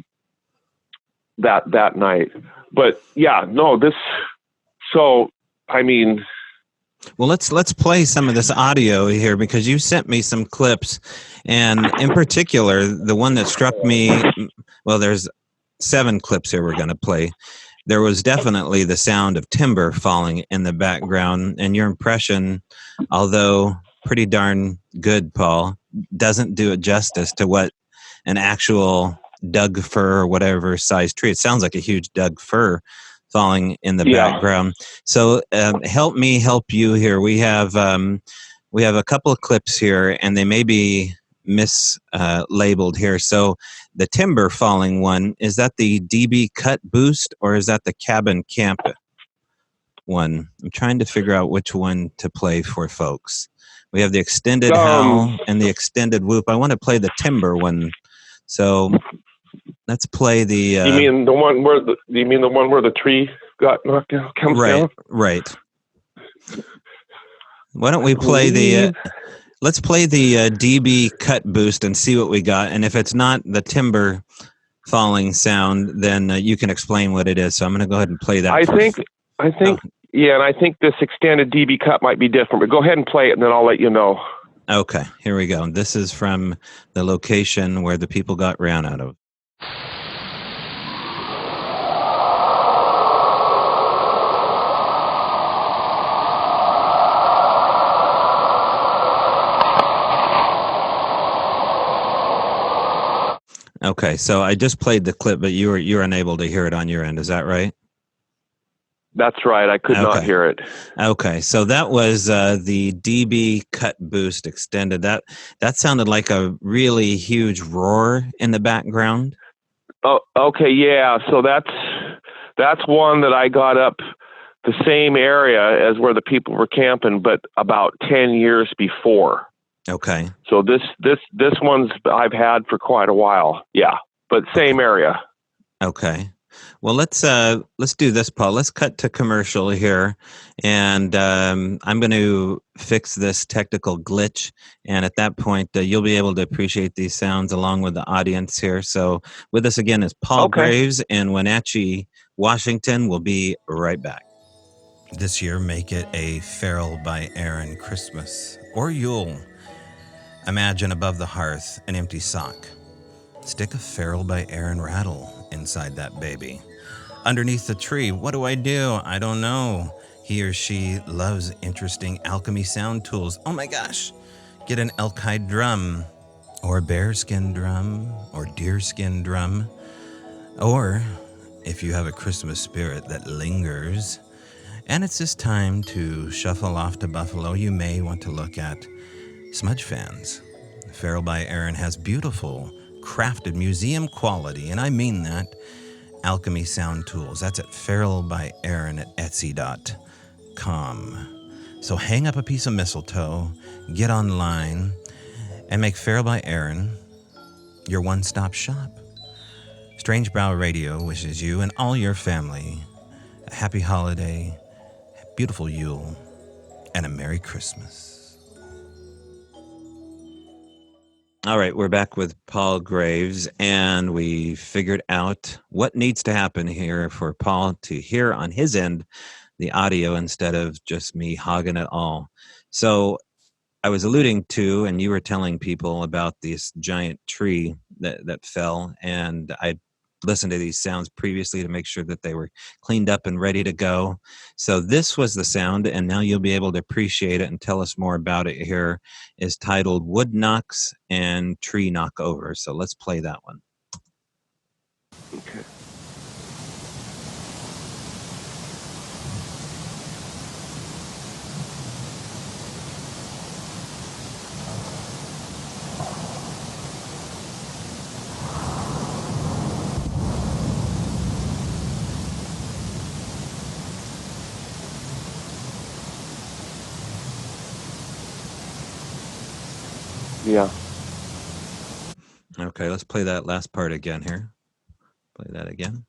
That night. But yeah, no, well, let's play some of this audio here, because you sent me some clips, and in particular, the one that struck me, well, there's 7 clips here we're going to play. There was definitely the sound of timber falling in the background, and your impression, although pretty darn good, Paul, doesn't do it justice to what an actual Doug fir or whatever size tree. It sounds like a huge Doug fir falling in the background. So help me help you here. We have a couple of clips here, and they may be mislabeled here. So the timber falling one, is that the DB cut boost, or is that the cabin camp one? I'm trying to figure out which one to play for folks. We have the extended howl and the extended whoop. I want to play the timber one. So let's play the. You mean the one where the tree got knocked down? Down? Right. Why don't we play the? Let's play the DB cut boost and see what we got. And if it's not the timber falling sound, then you can explain what it is. So I'm going to go ahead and play that. I think. Yeah, and I think this extended DB cut might be different. But go ahead and play it, and then I'll let you know. Okay, here we go. This is from the location where the people got ran out of. Okay, so I just played the clip, but you're unable to hear it on your end. Is that right? That's right. I could not hear it. Okay, so that was the DB cut boost extended. That sounded like a really huge roar in the background. Oh, okay, yeah. So that's one that I got up the same area as where the people were camping, but about 10 years before. Okay. So this one's I've had for quite a while. Yeah, but same area. Okay. Well, let's do this, Paul. Let's cut to commercial here, and I'm going to fix this technical glitch. And at that point, you'll be able to appreciate these sounds along with the audience here. So, with us again is Paul Graves in Wenatchee, Washington. We'll be right back. This year, make it a Feral by Aaron Christmas or Yule. Imagine above the hearth an empty sock. Stick a Feral by Aaron rattle inside that baby. Underneath the tree, what do? I don't know. He or she loves interesting alchemy sound tools. Oh my gosh. Get an elk-hide drum, or bearskin drum, or deerskin drum. Or, if you have a Christmas spirit that lingers, and it's just time to shuffle off to Buffalo, you may want to look at Smudge Fans. Feral by Aaron has beautiful, crafted museum quality, and I mean that, alchemy sound tools. That's at Feral by Aaron at Etsy.com. So hang up a piece of mistletoe, get online, and make Feral by Aaron your one-stop shop. Strange Brow Radio wishes you and all your family a happy holiday, a beautiful Yule, and a Merry Christmas. All right, we're back with Paul Graves, and we figured out what needs to happen here for Paul to hear on his end the audio instead of just me hogging it all. So I was alluding to, and you were telling people about this giant tree that fell, and I listened to these sounds previously to make sure that they were cleaned up and ready to go. So this was the sound, and now you'll be able to appreciate it and tell us more about it here. Is titled Wood Knocks and Tree Knockover. So let's play that one. Okay. Yeah. Okay, let's play that last part again here. Play that again.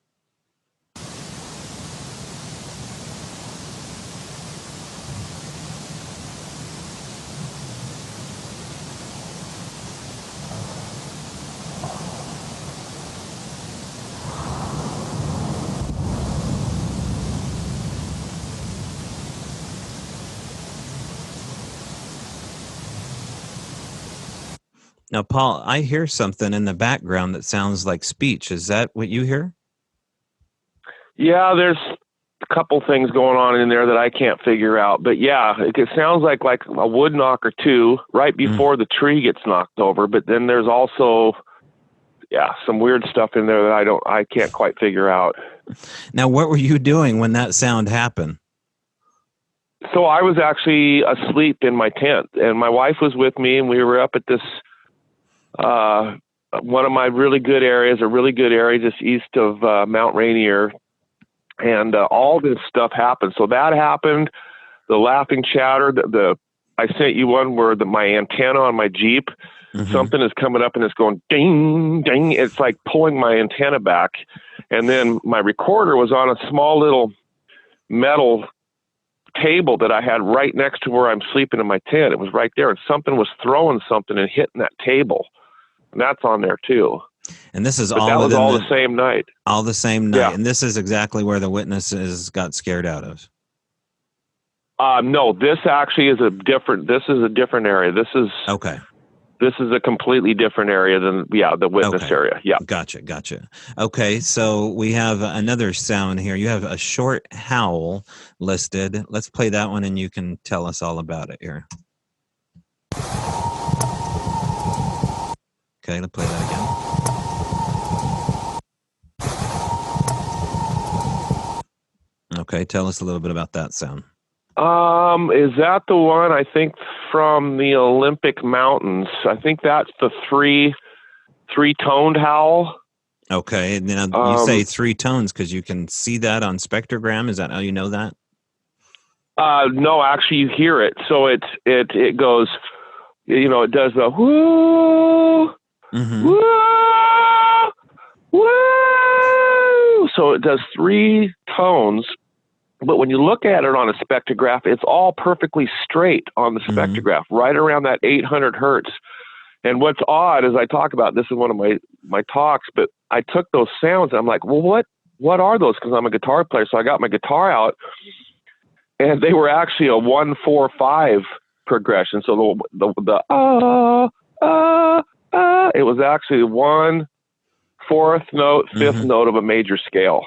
Now, Paul, I hear something in the background that sounds like speech. Is that what you hear? Yeah, there's a couple things going on in there that I can't figure out. But yeah, it sounds like a wood knock or two right before the tree gets knocked over. But then there's also, some weird stuff in there that I can't quite figure out. Now, what were you doing when that sound happened? So I was actually asleep in my tent, and my wife was with me, and we were up at this one of my really good areas just east of Mount Rainier, and all this stuff happened. So that happened. The laughing chatter. I sent you one where my antenna on my Jeep, something is coming up and it's going ding ding. It's like pulling my antenna back, and then my recorder was on a small little metal table that I had right next to where I'm sleeping in my tent. It was right there, and something was throwing something and hitting that table, and that's on there too. And this is But all that was within all the same night. all the same night. Yeah. And this is exactly where the witnesses got scared out of. No, this actually is a different area. This is Okay. This is a completely different area than the witness area. Yeah. Gotcha. Okay, so we have another sound here. You have a short howl listed. Let's play that one and you can tell us all about it here. Okay, let's play that again. Okay, tell us a little bit about that sound. Is that the one, I think, from the Olympic Mountains? I think that's the three-toned howl. Okay, and then you say 3 tones because you can see that on spectrogram. Is that how you know that? No, actually, you hear it. So it goes, it does the whoo, whoo, whoo. So it does 3 tones. But when you look at it on a spectrograph, it's all perfectly straight on the spectrograph, right around that 800 hertz. And what's odd is I talk about, this is one of my talks, but I took those sounds and I'm like, well, what are those? Because I'm a guitar player. So I got my guitar out, and they were actually a 1-4-5 progression. So it was actually 1 4th note, 5th note of a major scale.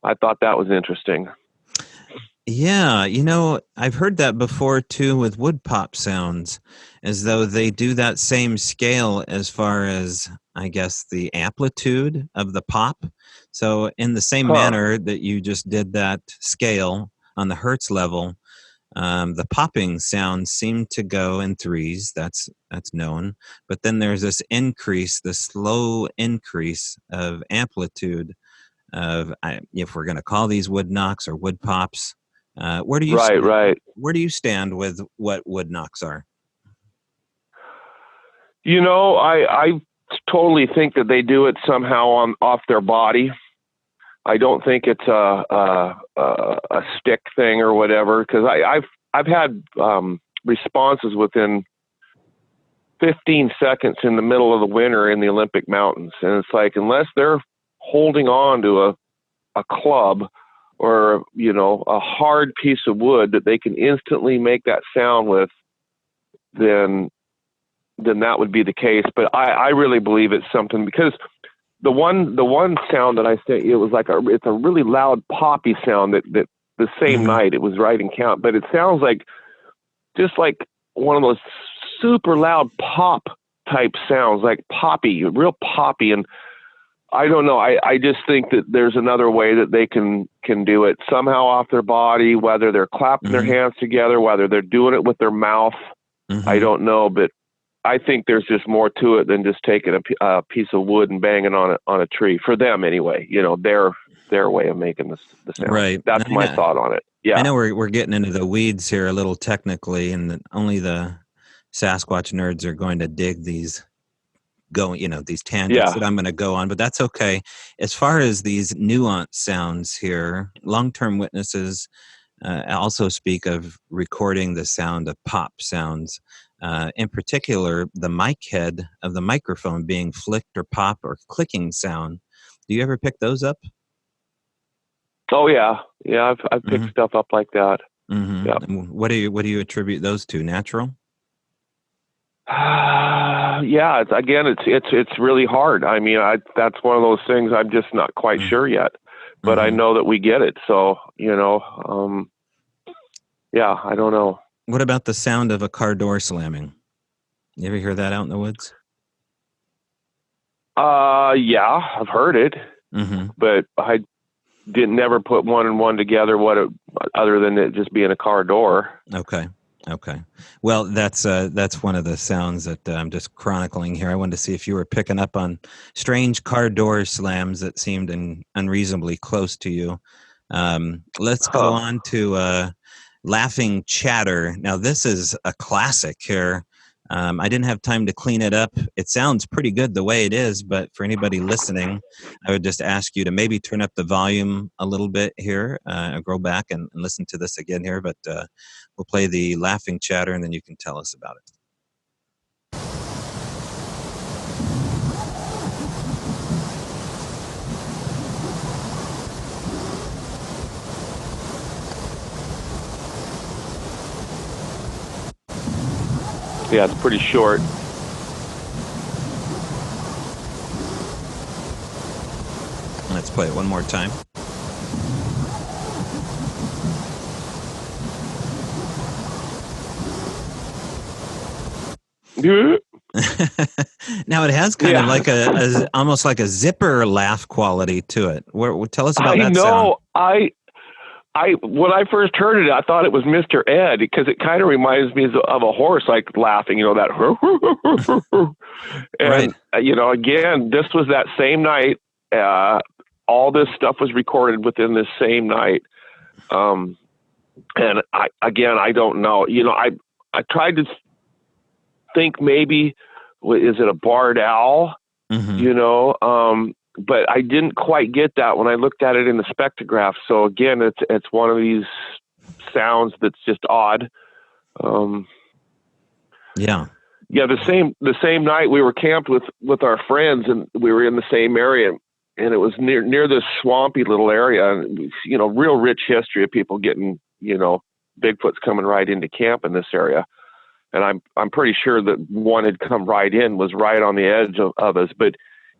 I thought that was interesting. Yeah, I've heard that before too with wood pop sounds, as though they do that same scale as far as, I guess, the amplitude of the pop. So in the same manner that you just did that scale on the hertz level, the popping sounds seem to go in 3s. That's known. But then there's this increase, the slow increase of amplitude of, if we're going to call these wood knocks or wood pops. Where do you Where do you stand with what wood knocks are? I totally think that they do it somehow off their body. I don't think it's a stick thing or whatever, because I've had responses within 15 seconds in the middle of the winter in the Olympic Mountains, and it's like, unless they're holding on to a club or a hard piece of wood that they can instantly make that sound with, then that would be the case. But I really believe it's something, because the one sound that I sent you, it was like it's a really loud poppy sound that the same night it was right in count, but it sounds like just like one of those super loud pop type sounds, like poppy, real poppy. And I don't know. I just think that there's another way that they can do it somehow off their body, whether they're clapping their hands together, whether they're doing it with their mouth. I don't know, but I think there's just more to it than just taking a piece of wood and banging on a tree, for them anyway. Their way of making the sound. Right. That's my thought on it. Yeah. I know we're getting into the weeds here a little technically, and only the Sasquatch nerds are going to dig these these tangents Yeah. that I'm going to go on, but that's okay. As far as these nuanced sounds here, long-term witnesses also speak of recording the sound of pop sounds, in particular, the mic head of the microphone being flicked or pop or clicking sound. Do you ever pick those up? Oh yeah. Yeah. I've picked stuff up like that. Mm-hmm. Yeah. What do you attribute those to? Natural? Yeah. It's really hard. I mean, that's one of those things I'm just not quite sure yet, but I know that we get it. So, yeah, I don't know. What about the sound of a car door slamming? You ever hear that out in the woods? Yeah, I've heard it, but I didn't never put one and one together. Other than it just being a car door. Okay. Well, that's one of the sounds that I'm just chronicling here. I wanted to see if you were picking up on strange car door slams that seemed unreasonably close to you. Let's go on to laughing chatter. Now, this is a classic here. I didn't have time to clean it up. It sounds pretty good the way it is, but for anybody listening, I would just ask you to maybe turn up the volume a little bit here, go back and listen to this again here, but we'll play the laughing chatter and then you can tell us about it. Yeah, it's pretty short. Let's play it one more time. Now it has kind of like almost like a zipper laugh quality to it. Tell us about that sound. When I first heard it, I thought it was Mr. Ed because it kind of reminds me of a horse like laughing, that. And, right. Again, this was that same night. All this stuff was recorded within this same night. And I don't know. I tried to think maybe, is it a barred owl? But I didn't quite get that when I looked at it in the spectrograph. So again, it's one of these sounds that's just odd. Yeah. The same night we were camped with our friends, and we were in the same area, and it was near this swampy little area, and real rich history of people getting Bigfoot's coming right into camp in this area. And I'm pretty sure that one had come right in, was right on the edge of us, but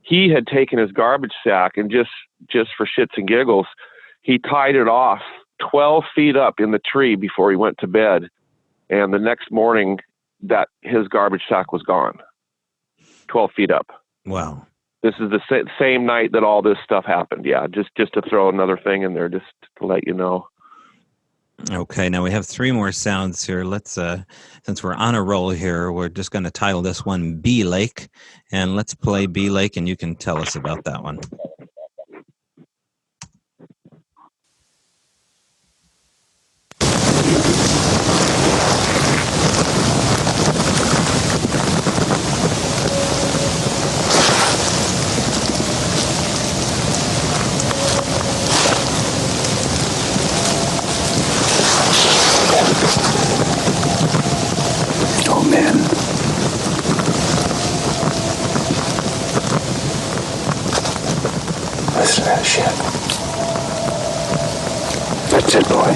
he had taken his garbage sack and just for shits and giggles, he tied it off 12 feet up in the tree before he went to bed. And the next morning that his garbage sack was gone, 12 feet up. Wow. This is the same night that all this stuff happened. Yeah. Just to throw another thing in there, just to let you know. Okay, now we have 3 more sounds here. Let's, since we're on a roll here, we're just going to title this one Bee Lake, and let's play Bee Lake, and you can tell us about that one. Oh man. Listen to that shit. That's it, boy.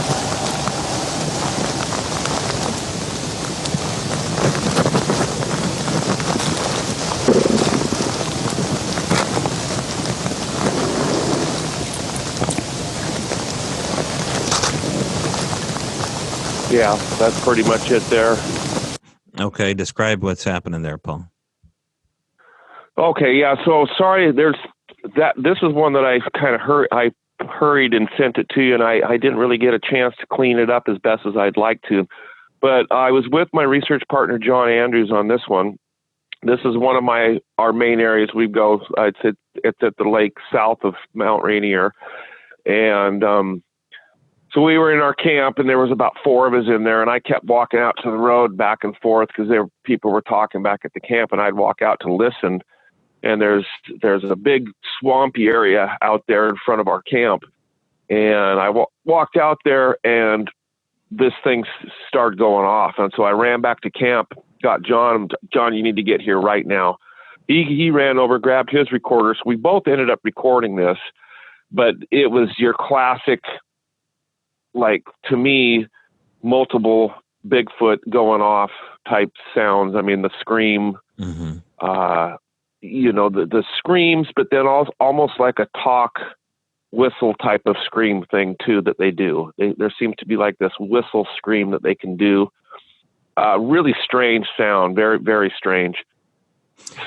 Yeah, that's pretty much it there. Okay, describe what's happening there, Paul. Okay, yeah. So sorry, this is one that I kind of hurried and sent it to you, and I didn't really get a chance to clean it up as best as I'd like to. But I was with my research partner John Andrews on this one. This is one of our main areas we go. It's at the lake south of Mount Rainier, and So we were in our camp, and there was about 4 of us in there, and I kept walking out to the road back and forth because people were talking back at the camp, and I'd walk out to listen. And there's a big swampy area out there in front of our camp, and I walked out there, and this thing started going off. And so I ran back to camp, got John, you need to get here right now. He ran over, grabbed his recorder. So we both ended up recording this, but it was your classic, like, to me, multiple Bigfoot going off type sounds. I mean, the scream, the screams, but then also almost like a talk whistle type of scream thing too that they do. There seems to be like this whistle scream that they can do. Really strange sound, very, very strange.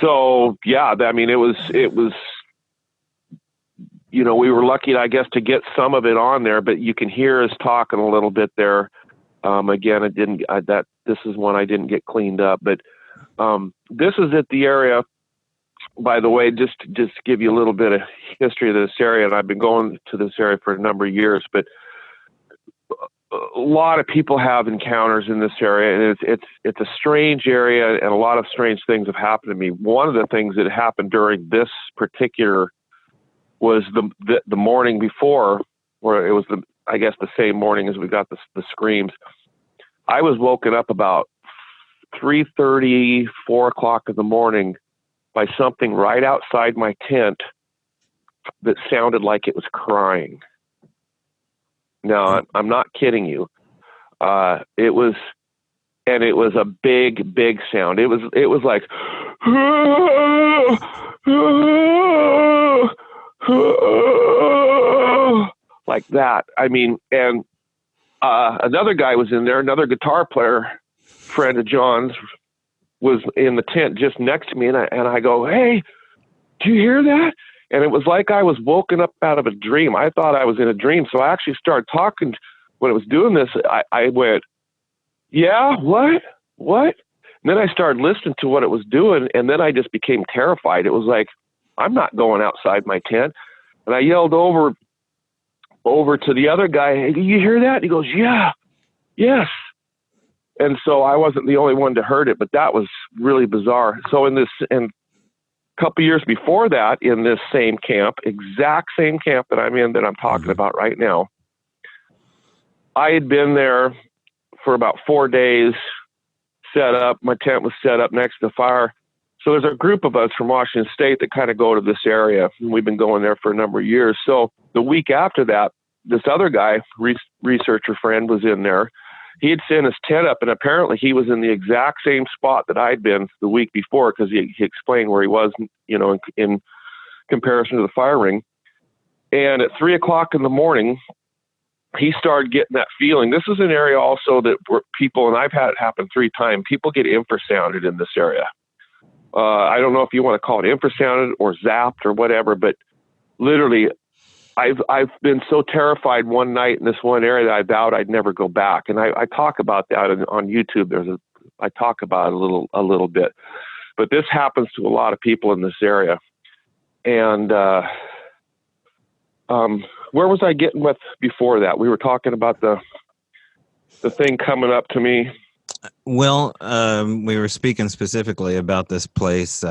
So yeah, I mean, it was, we were lucky, I guess, to get some of it on there, but you can hear us talking a little bit there. Again, this is one I didn't get cleaned up, but this is at the area, by the way, just to give you a little bit of history of this area, and I've been going to this area for a number of years, but a lot of people have encounters in this area, and it's a strange area, and a lot of strange things have happened to me. One of the things that happened during this particular was the morning before, or it was I guess the same morning as we got the screams. I was woken up about 3:30, 4 o'clock in the morning by something right outside my tent that sounded like it was crying. Now, I'm not kidding you. It was a big, big sound. It was like, like that. I mean, and another guy was in there, another guitar player, friend of John's, was in the tent just next to me, and I go, "Hey, do you hear that?" And it was like I was woken up out of a dream. I thought I was in a dream, so I actually started talking. When it was doing this, I went, "Yeah, what?" And then I started listening to what it was doing, and then I just became terrified. It was like, I'm not going outside my tent. And I yelled over to the other guy, "Hey, do you hear that?" And he goes, "Yeah, yes." And so I wasn't the only one to heard it, but that was really bizarre. So and a couple years before that, in this same camp, exact same camp that I'm in, that I'm talking about right now, I had been there for about 4 days, set up. My tent was set up next to the fire. So there's a group of us from Washington State that kind of go to this area, and we've been going there for a number of years. So the week after that, this other guy, researcher friend, was in there. He had sent his tent up, and apparently he was in the exact same spot that I'd been the week before, because he explained where he was, in comparison to the fire ring. And at 3 o'clock in the morning, he started getting that feeling. This is an area also that where people, and I've had it happen 3 times, people get infrasounded in this area. I don't know if you want to call it infrasounded or zapped or whatever, but literally, I've been so terrified one night in this one area that I vowed I'd never go back. And I talk about that on YouTube. I talk about it a little bit, but this happens to a lot of people in this area. And where was I getting with before that? We were talking about the thing coming up to me. Well, we were speaking specifically about this place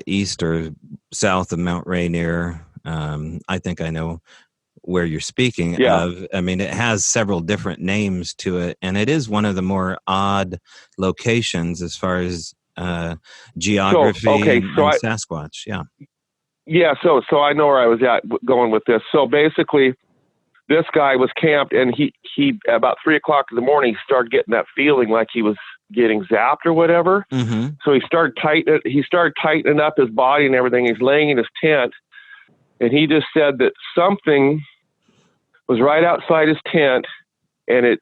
east or south of Mount Rainier. I think I know where you're speaking of. I mean, it has several different names to it, and it is one of the more odd locations as far as geography and Sasquatch. Yeah. Yeah. So I know where I was going with this. So basically, this guy was camped, and he about 3 o'clock in the morning, he started getting that feeling like he was getting zapped or whatever. Mm-hmm. So he started tightening up his body and everything. He's laying in his tent, and he just said that something was right outside his tent, and it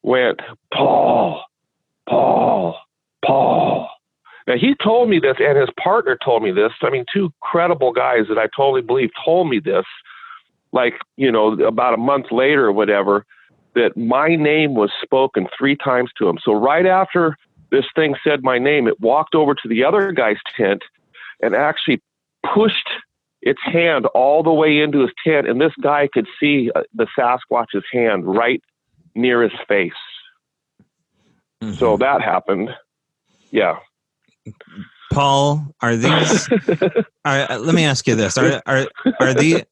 went, "Paul, Paul, Paul." Now, he told me this, and his partner told me this. I mean, 2 credible guys that I totally believe told me this, like, about a month later or whatever, that my name was spoken 3 times to him. So right after this thing said my name, it walked over to the other guy's tent and actually pushed its hand all the way into his tent, and this guy could see the Sasquatch's hand right near his face. Mm-hmm. So that happened. Yeah. Paul, are these? Let me ask you this: Are these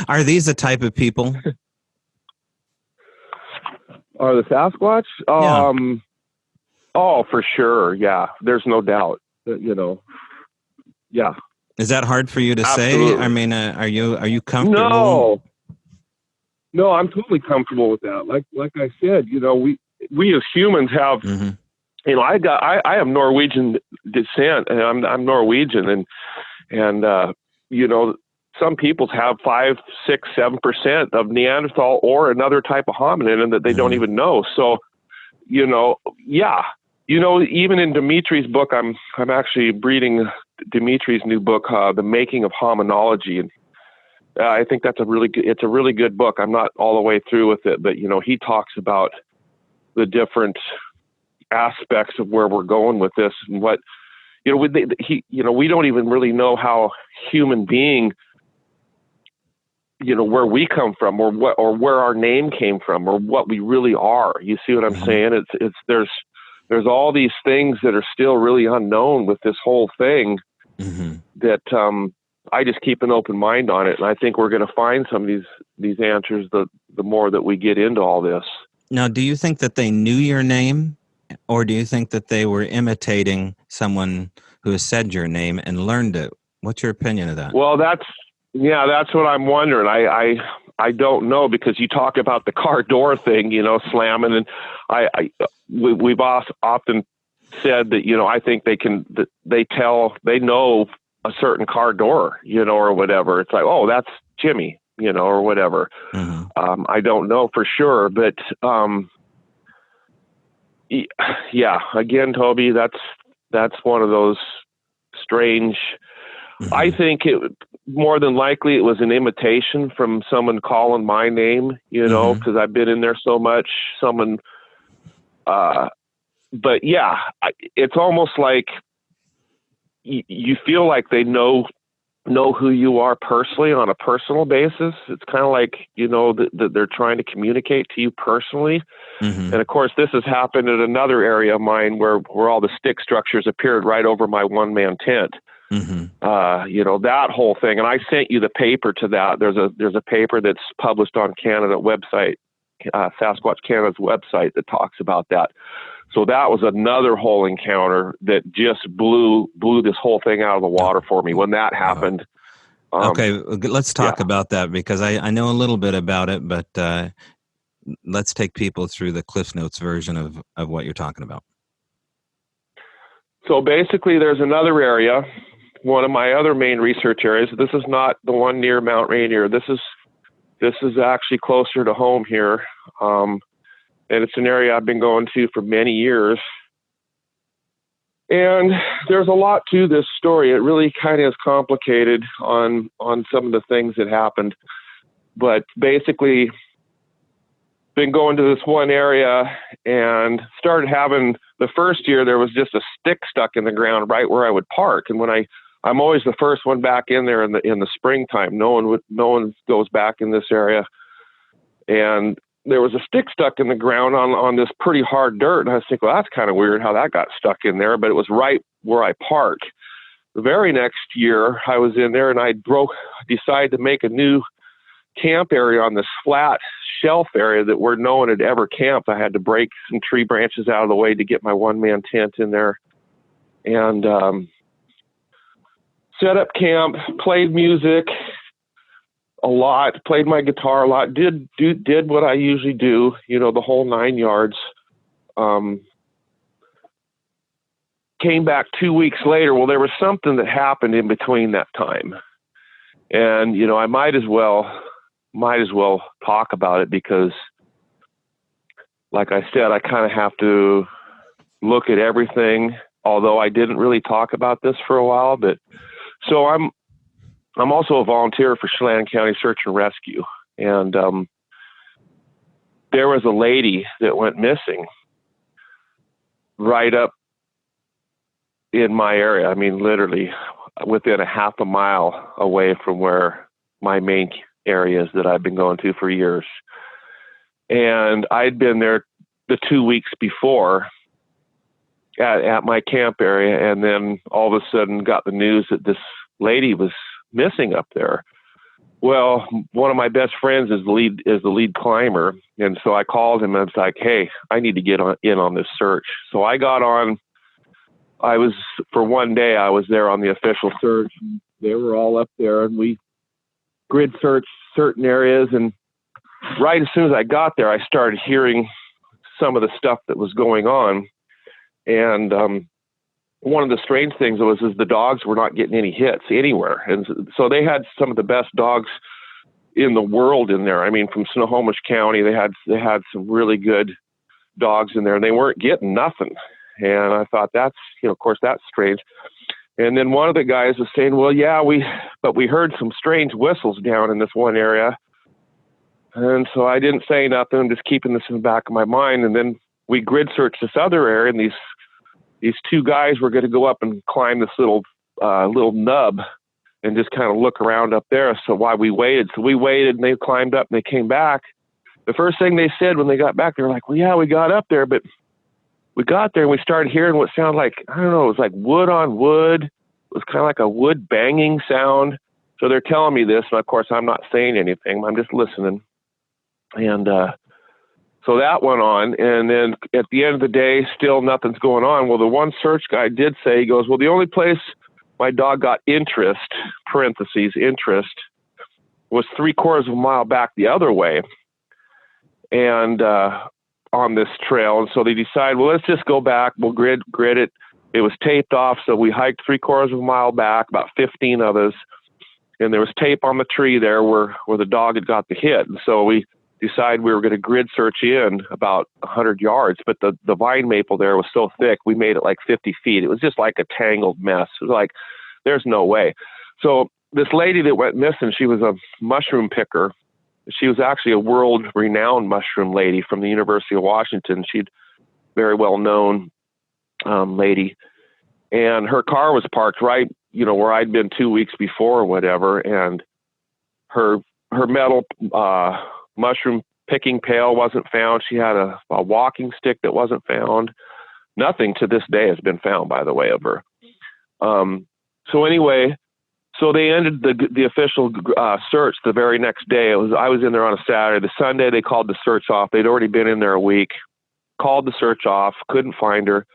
are these the type of people? Are the Sasquatch? Yeah. Oh, for sure. Yeah. There's no doubt. Yeah. Is that hard for you to Absolutely. say? I mean, are you comfortable? No, I'm totally comfortable with that. Like I said, we as humans have, Mm-hmm. I have Norwegian descent, and I'm Norwegian, and some peoples have 5, 6, 7% of Neanderthal or another type of hominin, and that they don't even know. So, yeah. Even in Dimitri's book, I'm actually reading Dimitri's new book, The Making of Hominology, and I think it's a really good book. I'm not all the way through with it, but he talks about the different aspects of where we're going with this, and what we don't even really know how human being, where we come from, or where our name came from, or what we really are. You see what I'm saying? It's there's all these things that are still really unknown with this whole thing, that I just keep an open mind on it, and I think we're going to find some of these answers the more that we get into all this. Now, do you think that they knew your name, or do you think that they were imitating someone who has said your name and learned it? What's your opinion of that? Well, that's what I'm wondering. I don't know, because you talk about the car door thing, slamming, and we've often said that, I think they know a certain car door, or whatever. It's like, oh, that's Jimmy, or whatever. I don't know for sure, but yeah, again, Toby, that's one of those strange. I think more than likely it was an imitation from someone calling my name, because I've been in there so much. But yeah, it's almost like you feel like they know who you are personally on a personal basis. It's kind of like, that they're trying to communicate to you personally. And of course, this has happened in another area of mine where all the stick structures appeared right over my one-man tent. That whole thing. And I sent you the paper to that. There's a paper that's published on Canada website, Sasquatch Canada's website, that talks about that. So that was another whole encounter that just blew this whole thing out of the water for me when that happened. Okay, let's talk about that, because I know a little bit about it, but let's take people through the Cliff Notes version of what you're talking about. So basically, there's another area, one of my other main research areas. This is not the one near Mount Rainier. This is actually closer to home here. And it's an area I've been going to for many years. And there's a lot to this story. It really kind of is complicated on some of the things that happened. But basically, been going to this one area and started having, the first year there was just a stick stuck in the ground right where I would park. And when I'm always the first one back in there in the springtime. No one goes back in this area. And there was a stick stuck in the ground on this pretty hard dirt. And I was thinking, well, that's kind of weird how that got stuck in there, but it was right where I park. The very next year I was in there and I decided to make a new camp area on this flat shelf area that where no one had ever camped. I had to break some tree branches out of the way to get my one-man tent in there, and set up camp, played music a lot, played my guitar a lot, did what I usually do, the whole 9 yards. Came back 2 weeks later. Well, there was something that happened in between that time. And, I might as well talk about it, because like I said, I kind of have to look at everything, although I didn't really talk about this for a while. But so I'm also a volunteer for Chelan County Search and Rescue. And there was a lady that went missing right up in my area. I mean, literally, within a half a mile away from where my main area is that I've been going to for years. And I'd been there the 2 weeks before at my camp area, and then all of a sudden got the news that this lady was missing up there. Well, one of my best friends is the lead climber, and so I called him and I was like, "Hey, I need to get in on this search." So I got on. For one day, I was there on the official search. They were all up there, and we grid searched certain areas. And right as soon as I got there, I started hearing some of the stuff that was going on. And one of the strange things was the dogs were not getting any hits anywhere. And so they had some of the best dogs in the world in there. I mean, from Snohomish County, they had some really good dogs in there, and they weren't getting nothing. And I thought, of course, that's strange. And then one of the guys was saying, well, yeah, we heard some strange whistles down in this one area. And so I didn't say nothing. I'm just keeping this in the back of my mind. And then we grid searched this other area, and these two guys were going to go up and climb this little nub and just kind of look around up there. So while we waited, and they climbed up and they came back. The first thing they said when they got back, they were like, well, yeah, we got up there, but we got there and we started hearing what sounded like, I don't know, it was like wood on wood. It was kind of like a wood banging sound. So they're telling me this, and of course I'm not saying anything. I'm just listening. And so that went on, and then at the end of the day, still nothing's going on. Well, the one search guy did say, he goes, well, the only place my dog got interest, was 3/4 of a mile back the other way, and on this trail. And so they decided, well, let's just go back. We'll grid it. It was taped off, so we hiked 3/4 of a mile back, about 15 of us, and there was tape on the tree there where the dog had got the hit. And so we decided we were going to grid search in about 100 yards, but the vine maple there was so thick, we made it like 50 feet. It was just like a tangled mess. It was like, there's no way. So this lady that went missing, she was a mushroom picker. She was actually a world-renowned mushroom lady from the University of Washington. She'd very well-known lady. And her car was parked right, where I'd been 2 weeks before or whatever, and her metal mushroom picking pail wasn't found. She had a walking stick that wasn't found. Nothing to this day has been found, by the way, of her. So anyway, so they ended the official search the very next day. I was in there on a Saturday. The Sunday they called the search off. They'd already been in there a week. Called the search off. Couldn't find her.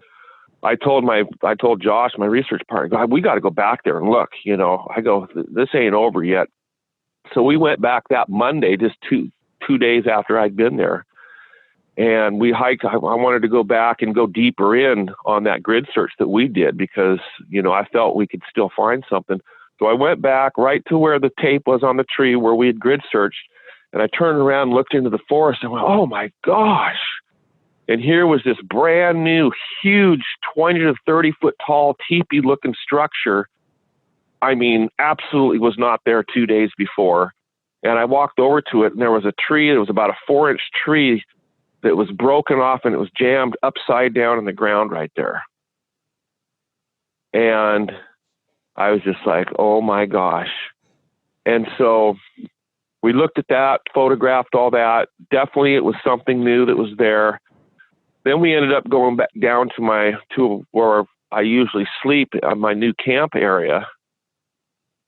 I told Josh, my research partner, we got to go back there and look. I go, this ain't over yet. So we went back that Monday, just two days after I'd been there, and we hiked. I wanted to go back and go deeper in on that grid search that we did because, I felt we could still find something. So I went back right to where the tape was on the tree where we had grid searched, and I turned around and looked into the forest and went, oh my gosh. And here was this brand new, huge 20 to 30 foot tall teepee looking structure. I mean, absolutely was not there 2 days before. And I walked over to it, and there was a tree. It was about a 4-inch tree that was broken off, and it was jammed upside down in the ground right there. And I was just like, oh my gosh. And so we looked at that, photographed all that. Definitely it was something new that was there. Then we ended up going back down to where I usually sleep on my new camp area.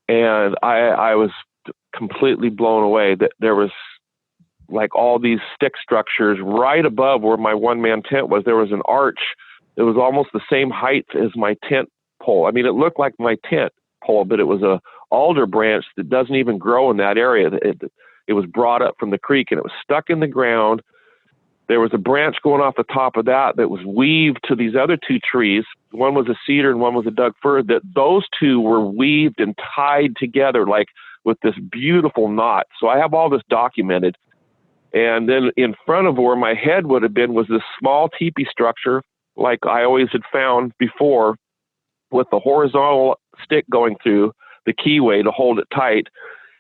And I was completely blown away that there was like all these stick structures right above where my one-man tent was. There was an arch that was almost the same height as my tent pole. I mean, it looked like my tent pole, but it was a alder branch that doesn't even grow in that area. It was brought up from the creek, and it was stuck in the ground. There was a branch going off the top of that was weaved to these other two trees. One was a cedar and one was a Doug fir. That those two were weaved and tied together like with this beautiful knot. So I have all this documented. And then in front of where my head would have been was this small teepee structure, like I always had found before, with the horizontal stick going through the keyway to hold it tight.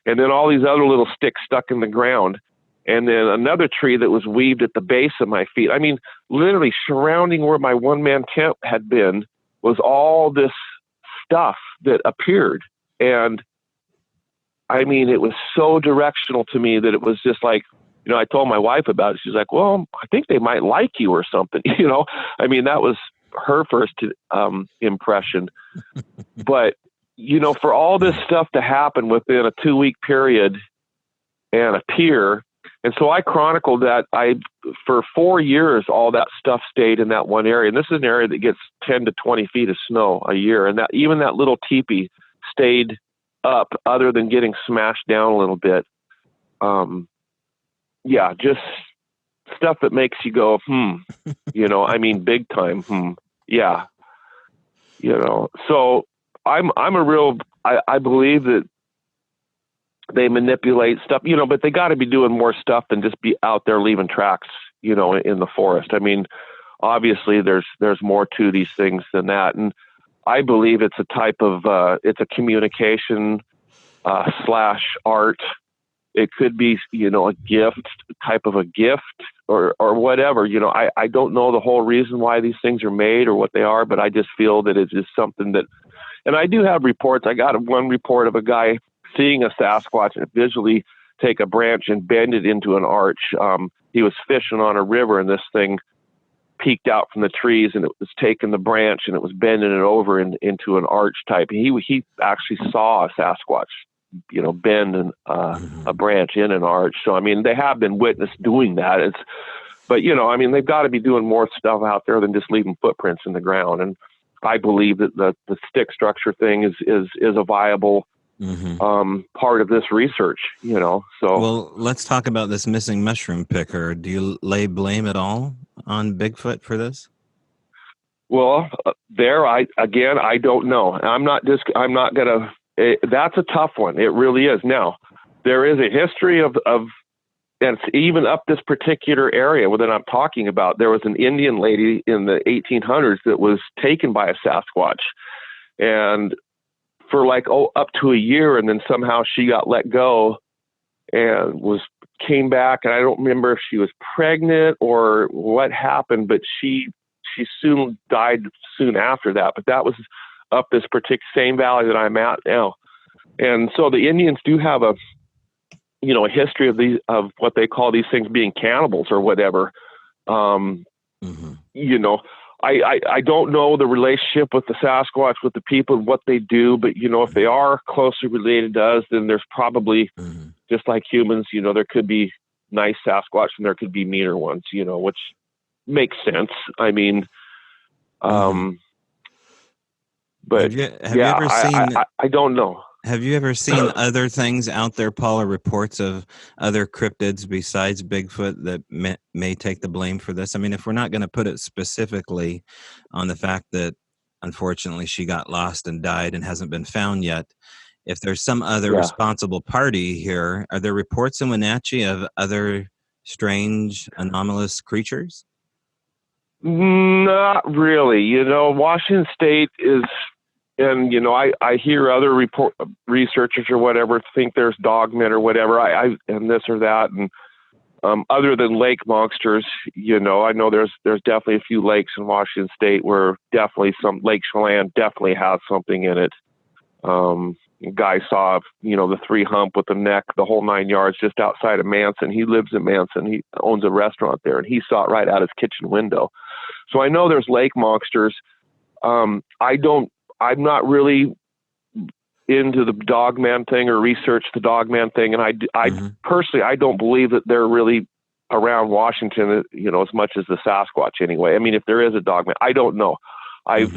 And then all these other little sticks stuck in the ground. And then another tree that was weaved at the base of my feet. I mean, literally surrounding where my one-man tent had been was all this stuff that appeared. And I mean, it was so directional to me that it was just like, you know, I told my wife about it. She's like, well, I think they might like you or something. You know, I mean, that was her first impression. But, you know, for all this stuff to happen within a 2-week period and appear. And so I chronicled that for 4 years, all that stuff stayed in that one area. And this is an area that gets 10 to 20 feet of snow a year. And that even that little teepee stayed up, other than getting smashed down a little bit. Yeah, just stuff that makes you go, you know, I mean, big time. Yeah. You know, so I believe that they manipulate stuff, you know, but they got to be doing more stuff than just be out there leaving tracks, you know, in the forest. I mean, obviously there's more to these things than that. And I believe it's a type of, it's a communication / art. It could be, you know, a type of a gift or whatever. You know, I don't know the whole reason why these things are made or what they are, but I just feel that it's just something that, and I do have reports. I got one report of a guy seeing a Sasquatch and visually take a branch and bend it into an arch. He was fishing on a river and this thing peeked out from the trees and it was taking the branch and it was bending it over into an arch type. He actually saw a Sasquatch, you know, bend a branch in an arch. So, I mean, they have been witnessed doing that. But, you know, I mean, they've got to be doing more stuff out there than just leaving footprints in the ground. And I believe that the stick structure thing is a viable part of this research, you know. So, well, let's talk about this missing mushroom picker. Do you lay blame at all on Bigfoot for this? Well, I don't know. I'm not gonna. That's a tough one. It really is. Now, there is a history of, and even up this particular area that I'm talking about. There was an Indian lady in the 1800s that was taken by a Sasquatch, and for like up to a year, and then somehow she got let go and came back, and I don't remember if she was pregnant or what happened, but she soon died soon after that. But that was up this particular same valley that I'm at now. And so the Indians do have a history of what they call these things being cannibals or whatever. You know, I don't know the relationship with the Sasquatch, with the people and what they do, but, you know, if they are closely related to us, then there's probably, just like humans, you know, there could be nice Sasquatch and there could be meaner ones, you know, which makes sense. I mean, but have you ever seen, I don't know. Have you ever seen other things out there, Paul, or reports of other cryptids besides Bigfoot that may take the blame for this? I mean, if we're not going to put it specifically on the fact that, unfortunately, she got lost and died and hasn't been found yet, if there's some other responsible party here, are there reports in Wenatchee of other strange, anomalous creatures? Not really. You know, Washington State is... And, you know, I hear other researchers or whatever think there's dogmen or whatever, and this or that. And other than lake monsters, you know, I know there's definitely a few lakes in Washington State where definitely some Lake Chelan definitely has something in it. Guy saw, you know, the 3 hump with the neck, the whole 9 yards just outside of Manson. He lives in Manson. He owns a restaurant there, and he saw it right out his kitchen window. So I know there's lake monsters. I'm not really into the dogman thing or research the dogman thing. And I personally, I don't believe that they're really around Washington, you know, as much as the Sasquatch anyway. I mean, if there is a dogman, I don't know. I've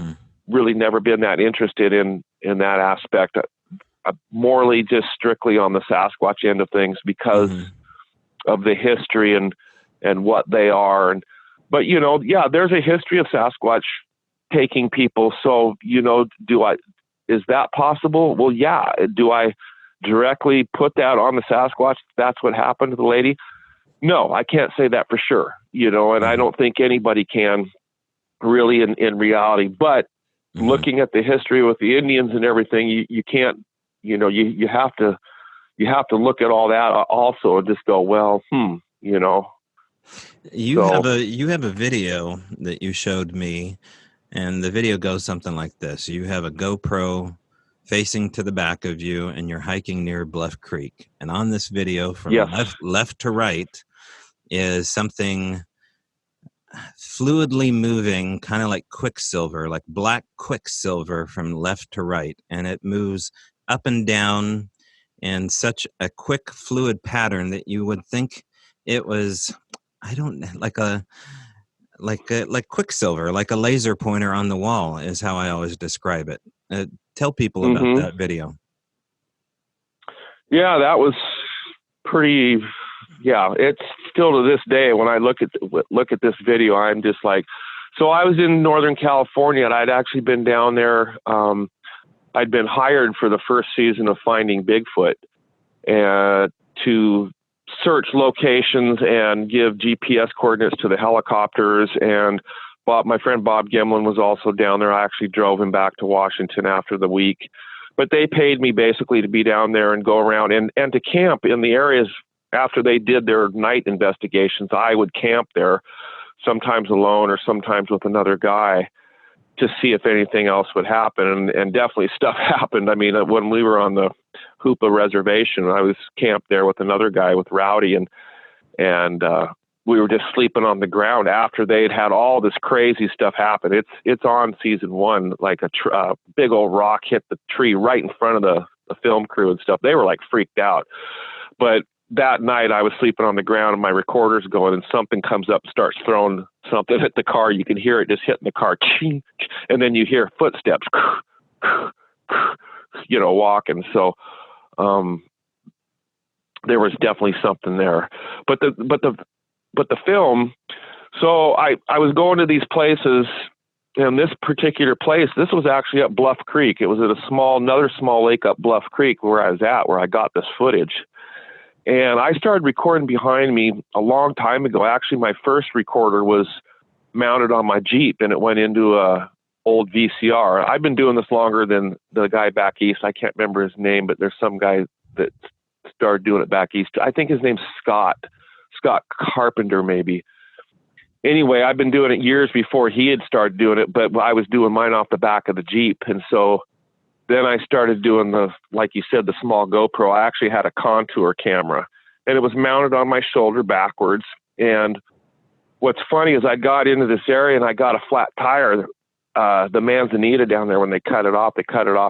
really never been that interested in that aspect. I'm morally just strictly on the Sasquatch end of things because of the history and what they are. But, you know, there's a history of Sasquatch taking people. So, you know, is that possible? Well, yeah. Do I directly put that on the Sasquatch? That's what happened to the lady? No, I can't say that for sure, you know, and I don't think anybody can really in reality, but looking at the history with the Indians and everything, you can't, you know, you have to look at all that also and just go, well, you know. You have a video that you showed me, and the video goes something like this. You have a GoPro facing to the back of you, and you're hiking near Bluff Creek. And on this video, from Yes. left to right, is something fluidly moving, kind of like quicksilver, like black quicksilver from left to right. And it moves up and down in such a quick fluid pattern that you would think it was, I don't know, like quicksilver, like a laser pointer on the wall is how I always describe it. Tell people about that video. Yeah, that was pretty. Yeah, it's still to this day when I look at this video, I'm just like. So I was in Northern California, and I'd actually been down there. I'd been hired for the first season of Finding Bigfoot, and to search locations and give GPS coordinates to the helicopters. And my friend Bob Gimlin was also down there. I actually drove him back to Washington after the week, but they paid me basically to be down there and go around and to camp in the areas after they did their night investigations. I would camp there, sometimes alone or sometimes with another guy, to see if anything else would happen. And definitely stuff happened. I mean, when we were on the Hoopa Reservation, I was camped there with another guy, with Rowdy, and we were just sleeping on the ground after they'd had all this crazy stuff happen. It's on season 1, like a big old rock hit the tree right in front of the film crew and stuff. They were like freaked out. But that night I was sleeping on the ground and my recorder's going, and something comes up and starts throwing something at the car. You can hear it just hitting the car, and then you hear footsteps, walking. So there was definitely something there. But the film. So I was going to these places, and this particular place, this was actually at Bluff Creek. It was at another small lake up Bluff Creek where I got this footage. And I started recording behind me a long time ago. Actually, my first recorder was mounted on my Jeep, and it went into a old VCR. I've been doing this longer than the guy back east. I can't remember his name, but there's some guy that started doing it back east. I think his name's Scott Carpenter, maybe. Anyway, I've been doing it years before he had started doing it, but I was doing mine off the back of the Jeep. And so then I started doing like you said, the small GoPro. I actually had a contour camera, and it was mounted on my shoulder backwards. And what's funny is I got into this area and I got a flat tire. The Manzanita down there, when they cut it off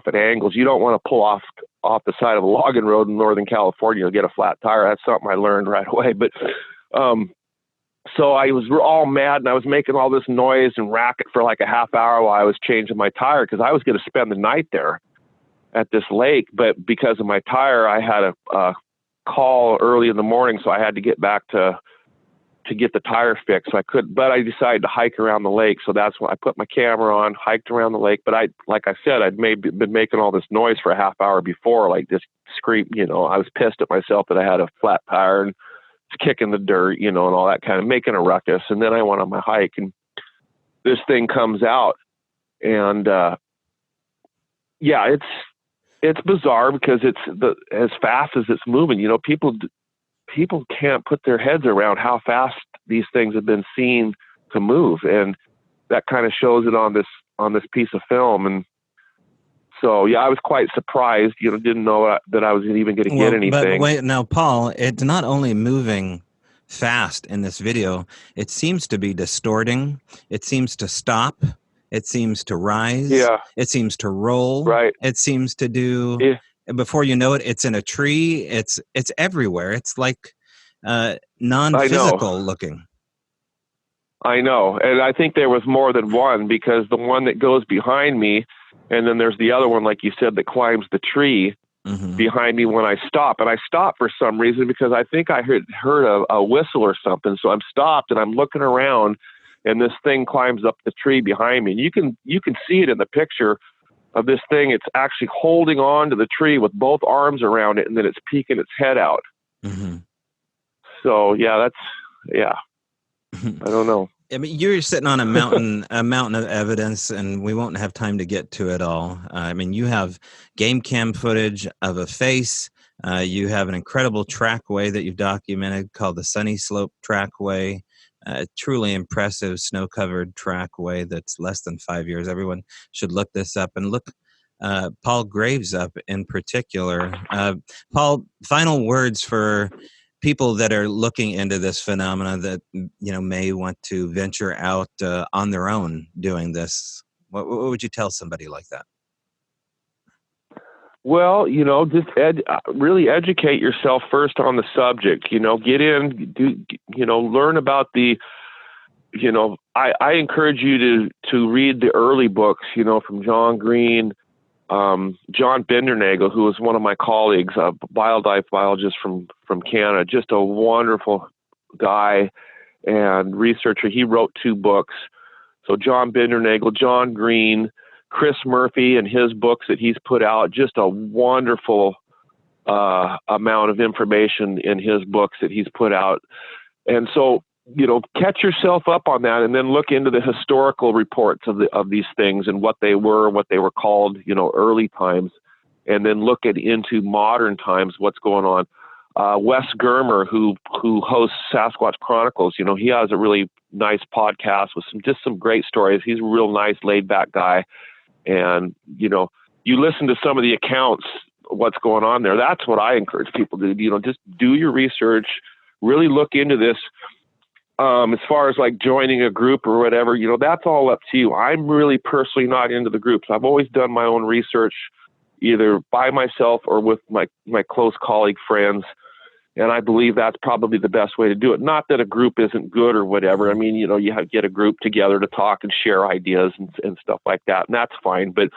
at angles. You don't want to pull off the side of a logging road in Northern California to get a flat tire. That's something I learned right away. But so I was all mad, and I was making all this noise and racket for like a half hour while I was changing my tire, because I was going to spend the night there at this lake. But because of my tire, I had a call early in the morning, so I had to get back to get the tire fixed. So but I decided to hike around the lake. So that's when I put my camera on, hiked around the lake. But like I said, I'd been making all this noise for a half hour before, like just scream, I was pissed at myself that I had a flat tire and kicking the dirt, and all that kind of, making a ruckus. And then I went on my hike, and this thing comes out, and it's bizarre because it's as fast as it's moving. People can't put their heads around how fast these things have been seen to move. And that kind of shows it on this piece of film. And so, yeah, I was quite surprised, didn't know that I was even going to get anything. But wait, now, Paul, it's not only moving fast in this video, it seems to be distorting. It seems to stop. It seems to rise. Yeah. It seems to roll. Right. It seems to do... Yeah. Before you know it, it's in a tree. It's everywhere. It's like non-physical looking. I know. And I think there was more than one, because the one that goes behind me, and then there's the other one, like you said, that climbs the tree behind me when I stop. And I stop for some reason because I think I heard a whistle or something. So I'm stopped and I'm looking around, and this thing climbs up the tree behind me. And you can see it in the picture of this thing. It's actually holding on to the tree with both arms around it, and then it's peeking its head out. So I don't know. I mean, you're sitting on a mountain of evidence, and we won't have time to get to it all. I mean, you have game cam footage of a face. You have an incredible trackway that you've documented called the Sunny Slope Trackway. Truly impressive snow-covered trackway that's less than 5 years. Everyone should look this up and look Paul Graves up in particular. Paul, final words for people that are looking into this phenomena that may want to venture out on their own doing this. What would you tell somebody like that? Well, just really educate yourself first on the subject. Get in, learn about the. I encourage you to read the early books. From John Green, John Bindernagel, who was one of my colleagues, a wildlife biologist from Canada, just a wonderful guy and researcher. He wrote 2 books. So John Bindernagel, John Green, Chris Murphy, and his books that he's put out, just a wonderful amount of information in his books that he's put out. And so, catch yourself up on that, and then look into the historical reports of these things and what they were called, early times, and then look into modern times, what's going on. Wes Germer, who hosts Sasquatch Chronicles, he has a really nice podcast with some great stories. He's a real nice, laid back guy, and you listen to some of the accounts, what's going on there. That's what I encourage people to do. Just do your research, really look into this. As far as like joining a group or whatever, that's all up to you. I'm really personally not into the groups. I've always done my own research, either by myself or with my close colleague friends. And I believe that's probably the best way to do it. Not that a group isn't good or whatever. I mean, you have to get a group together to talk and share ideas and stuff like that. And that's fine. But,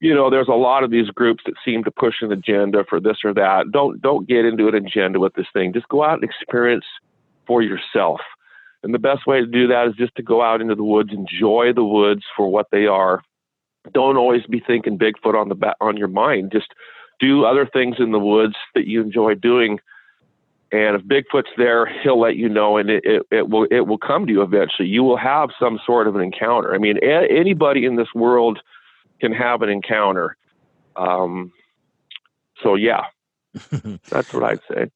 there's a lot of these groups that seem to push an agenda for this or that. Don't get into an agenda with this thing. Just go out and experience for yourself. And the best way to do that is just to go out into the woods, enjoy the woods for what they are. Don't always be thinking Bigfoot on your mind. Just do other things in the woods that you enjoy doing. And if Bigfoot's there, he'll let you know, and it will come to you eventually. You will have some sort of an encounter. I mean, anybody in this world can have an encounter. So yeah, that's what I'd say.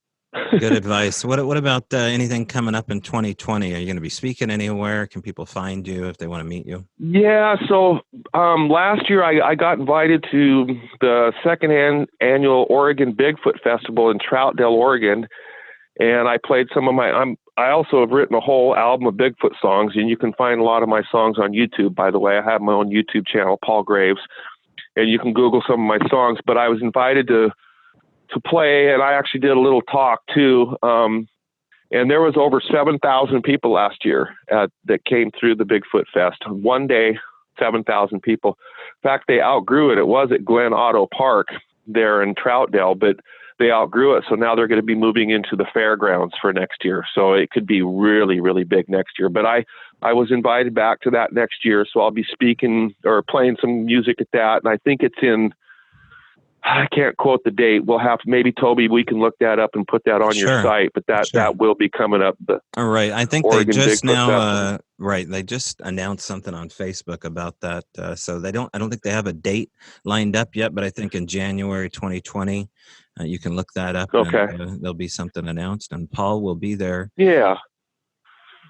Good advice. What about anything coming up in 2020? Are you going to be speaking anywhere? Can people find you if they want to meet you? Yeah. So last year I got invited to the second annual Oregon Bigfoot Festival in Troutdale, Oregon, and I played some of I also have written a whole album of Bigfoot songs, and you can find a lot of my songs on YouTube. By the way, I have my own YouTube channel, Paul Graves, and you can Google some of my songs. But I was invited to play, and I actually did a little talk too. And there was over 7,000 people last year that came through the Bigfoot Fest. One day, 7,000 people. In fact, they outgrew it. It was at Glen Auto Park there in Troutdale, but they outgrew it. So now they're going to be moving into the fairgrounds for next year. So it could be really, really big next year. But I was invited back to that next year. So I'll be speaking or playing some music at that. And I think it's in, I can't quote the date. We'll have maybe Toby, we can look that up and put that on your site, but that will be coming up. All right. I think Oregon they just Bigfoot right. They just announced something on Facebook about that. So I don't think they have a date lined up yet, but I think in January 2020, you can look that up. Okay. And, there'll be something announced, and Paul will be there. Yeah.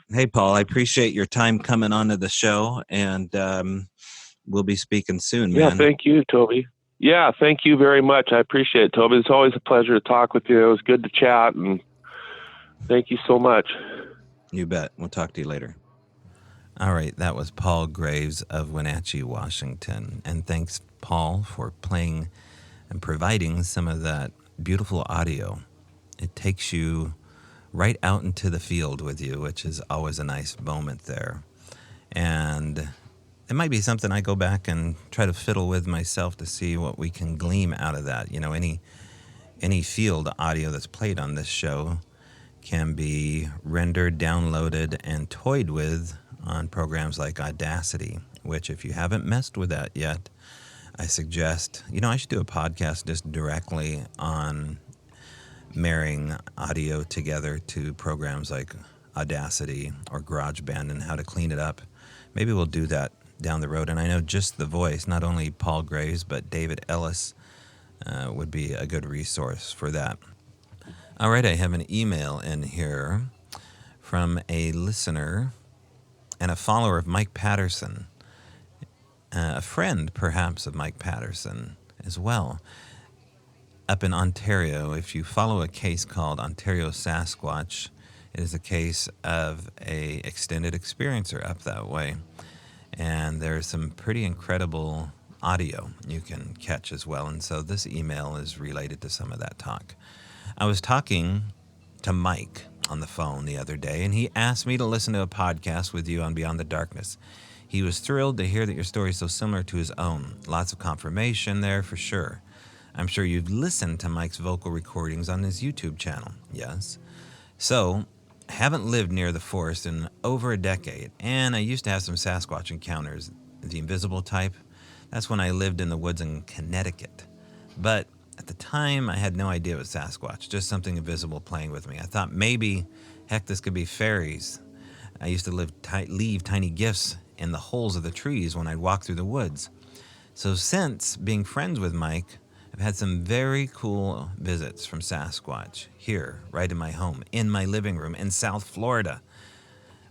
Hey, Paul, I appreciate your time coming onto the show, and we'll be speaking soon, man. Yeah. Thank you, Toby. Yeah, thank you very much. I appreciate it, Toby. It's always a pleasure to talk with you. It was good to chat, and thank you so much. You bet. We'll talk to you later. All right, that was Paul Graves of Wenatchee, Washington. And thanks, Paul, for playing and providing some of that beautiful audio. It takes you right out into the field with you, which is always a nice moment there. And it might be something I go back and try to fiddle with myself to see what we can glean out of that. You know, any field audio that's played on this show can be rendered, downloaded, and toyed with on programs like Audacity, which if you haven't messed with that yet, I suggest, I should do a podcast just directly on marrying audio together to programs like Audacity or GarageBand and how to clean it up. Maybe we'll do that down the road. And I know just the voice, not only Paul Graves, but David Ellis would be a good resource for that. All right, I have an email in here from a listener and a follower of Mike Patterson. a friend perhaps of Mike Patterson as well. Up in Ontario, if you follow a case called Ontario Sasquatch, it is a case of a extended experiencer up that way. And there's some pretty incredible audio you can catch as well. And so this email is related to some of that talk. I was talking to Mike on the phone the other day, and he asked me to listen to a podcast with you on Beyond the Darkness. He was thrilled to hear that your story is so similar to his own. Lots of confirmation there for sure. I'm sure you've listened to Mike's vocal recordings on his YouTube channel, yes? So, I haven't lived near the forest in over a decade, and I used to have some Sasquatch encounters, the invisible type. That's when I lived in the woods in Connecticut. But at the time, I had no idea it was Sasquatch, just something invisible playing with me. I thought maybe, heck, this could be fairies. I used to leave tiny gifts in the holes of the trees when I'd walk through the woods. So since being friends with Mike, I've had some very cool visits from Sasquatch here, right in my home, in my living room in South Florida.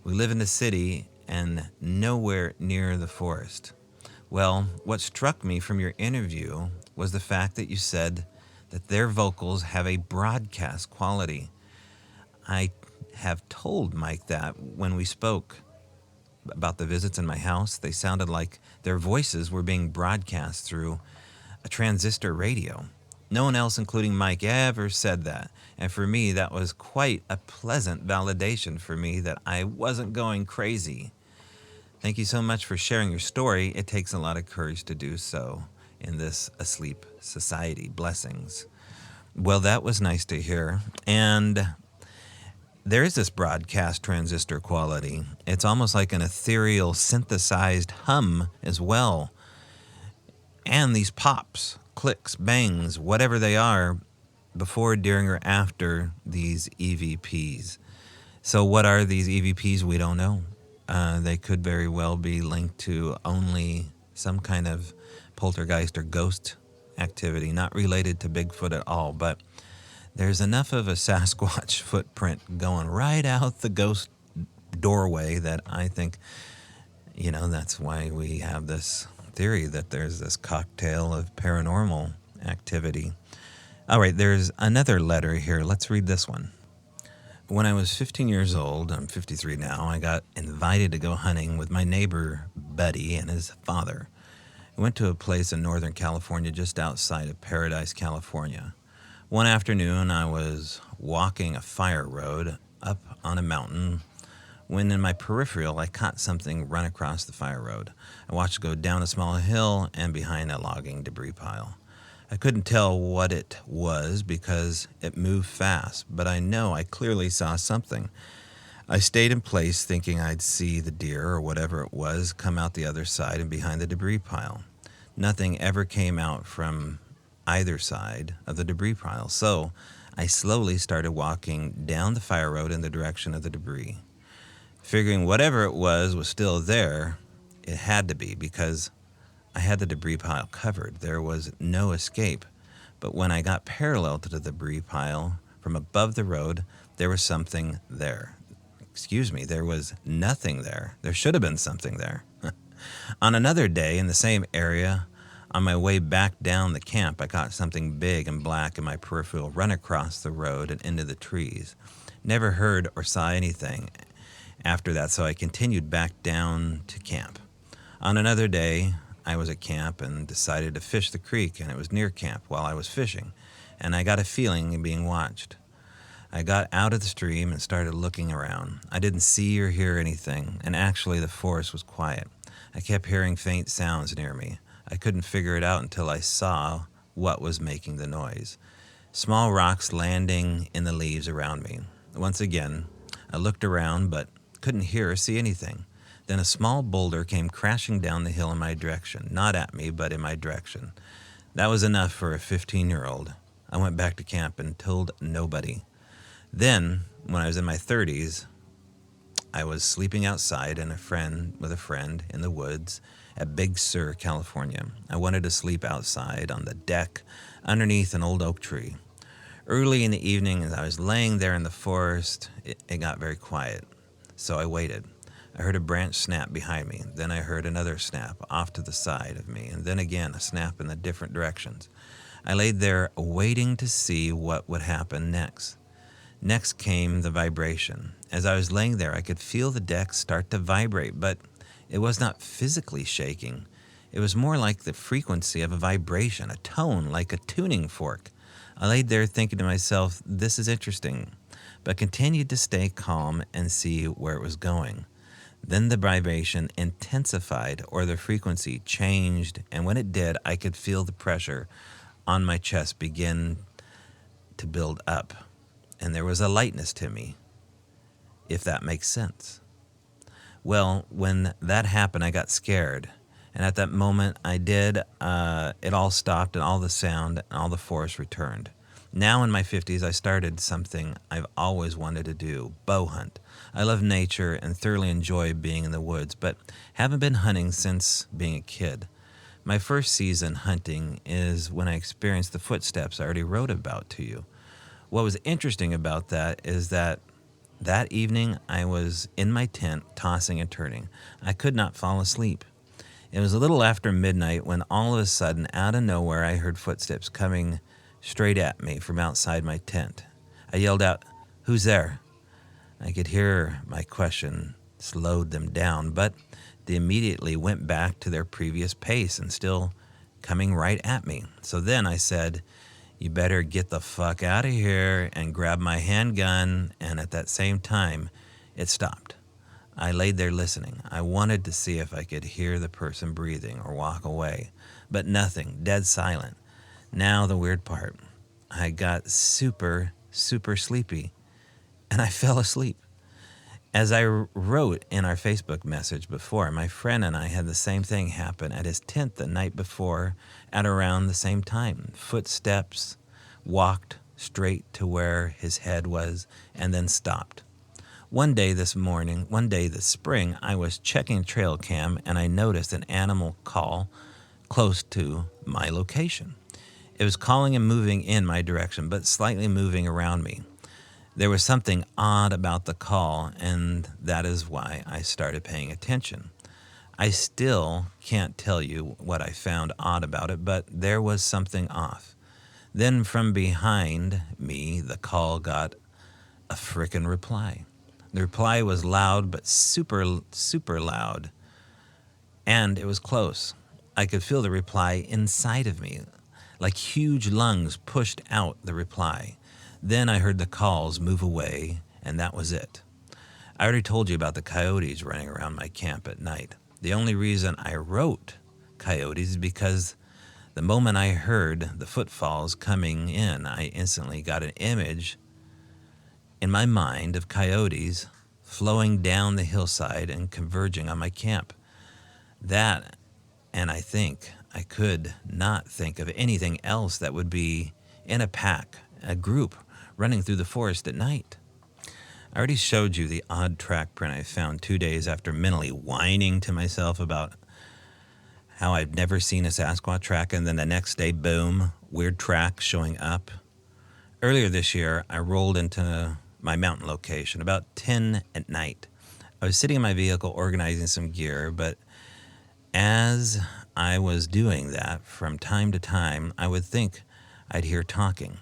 We live in the city and nowhere near the forest. Well, what struck me from your interview was the fact that you said that their vocals have a broadcast quality. I have told Mike that when we spoke about the visits in my house, they sounded like their voices were being broadcast through a transistor radio. No one else, including Mike, ever said that. And for me, that was quite a pleasant validation for me that I wasn't going crazy. Thank you so much for sharing your story. It takes a lot of courage to do so in this asleep society. Blessings. Well, that was nice to hear. And there is this broadcast transistor quality. It's almost like an ethereal synthesized hum as well. And these pops, clicks, bangs, whatever they are, before, during, or after these EVPs. So what are these EVPs? We don't know. They could very well be linked to only some kind of poltergeist or ghost activity, not related to Bigfoot at all, but there's enough of a Sasquatch footprint going right out the ghost doorway that I think, that's why we have this theory that there's this cocktail of paranormal activity. All right, there's another letter here. Let's read this one. When I was 15 years old, I'm 53 now, I got invited to go hunting with my neighbor, Buddy, and his father. We went to a place in Northern California just outside of Paradise, California. One afternoon, I was walking a fire road up on a mountain when in my peripheral, I caught something run across the fire road. I watched it go down a small hill and behind a logging debris pile. I couldn't tell what it was because it moved fast, but I know I clearly saw something. I stayed in place thinking I'd see the deer or whatever it was come out the other side and behind the debris pile. Nothing ever came out from either side of the debris pile, so I slowly started walking down the fire road in the direction of the debris. Figuring whatever it was still there, it had to be because I had the debris pile covered. There was no escape. But when I got parallel to the debris pile from above the road, there was something there. There was nothing there. There should have been something there. On another day in the same area, on my way back down the camp, I caught something big and black in my peripheral run across the road and into the trees. Never heard or saw anything after that, so I continued back down to camp. On another day, I was at camp and decided to fish the creek, and it was near camp while I was fishing, and I got a feeling of being watched. I got out of the stream and started looking around. I didn't see or hear anything, and actually the forest was quiet. I kept hearing faint sounds near me. I couldn't figure it out until I saw what was making the noise. Small rocks landing in the leaves around me. Once again, I looked around but couldn't hear or see anything. Then a small boulder came crashing down the hill in my direction. Not at me, but in my direction. That was enough for a 15-year-old. I went back to camp and told nobody. Then, when I was in my 30s, I was sleeping outside with a friend in the woods at Big Sur, California. I wanted to sleep outside on the deck underneath an old oak tree. Early in the evening, as I was laying there in the forest, it got very quiet. So I waited. I heard a branch snap behind me. Then I heard another snap off to the side of me, and then again a snap in the different directions. I laid there waiting to see what would happen next. Next came the vibration. As I was laying there, I could feel the deck start to vibrate, but it was not physically shaking. It was more like the frequency of a vibration, a tone like a tuning fork. I laid there thinking to myself, this is interesting, but continued to stay calm and see where it was going. Then the vibration intensified, or the frequency changed, and when it did, I could feel the pressure on my chest begin to build up, and there was a lightness to me, if that makes sense. Well, when that happened, I got scared, and at that moment I did, it all stopped, and all the sound and all the force returned. Now in my 50s, I started something I've always wanted to do, bow hunt. I love nature and thoroughly enjoy being in the woods, but haven't been hunting since being a kid. My first season hunting is when I experienced the footsteps I already wrote about to you. What was interesting about that is that evening I was in my tent tossing and turning. I could not fall asleep. It was a little after midnight when all of a sudden, out of nowhere, I heard footsteps coming straight at me from outside my tent. I yelled out, "Who's there?" I could hear my question slowed them down, but they immediately went back to their previous pace and still coming right at me. So then I said, "You better get the fuck out of here," and grabbed my handgun, and at that same time, it stopped. I laid there listening. I wanted to see if I could hear the person breathing or walk away, but nothing, dead silent. Now the weird part, I got super sleepy, and I fell asleep. As I wrote in our Facebook message before, my friend and I had the same thing happen at his tent the night before at around the same time. Footsteps walked straight to where his head was and then stopped. One day this spring, I was checking trail cam and I noticed an animal call close to my location. It was calling and moving in my direction, but slightly moving around me. There was something odd about the call, and that is why I started paying attention. I still can't tell you what I found odd about it, but there was something off. Then from behind me, the call got a frickin' reply. The reply was loud, but super loud, and it was close. I could feel the reply inside of me, like huge lungs pushed out the reply. Then I heard the calls move away, and that was it. I already told you about the coyotes running around my camp at night. The only reason I wrote coyotes is because the moment I heard the footfalls coming in, I instantly got an image in my mind of coyotes flowing down the hillside and converging on my camp. That, and I think I could not think of anything else that would be in a pack, a group, running through the forest at night. I already showed you the odd track print I found 2 days after mentally whining to myself about how I've never seen a Sasquatch track, and then the next day, boom, weird track showing up. Earlier this year, I rolled into my mountain location about 10 at night. I was sitting in my vehicle organizing some gear, but as I was doing that, from time to time, I would think I'd hear talking.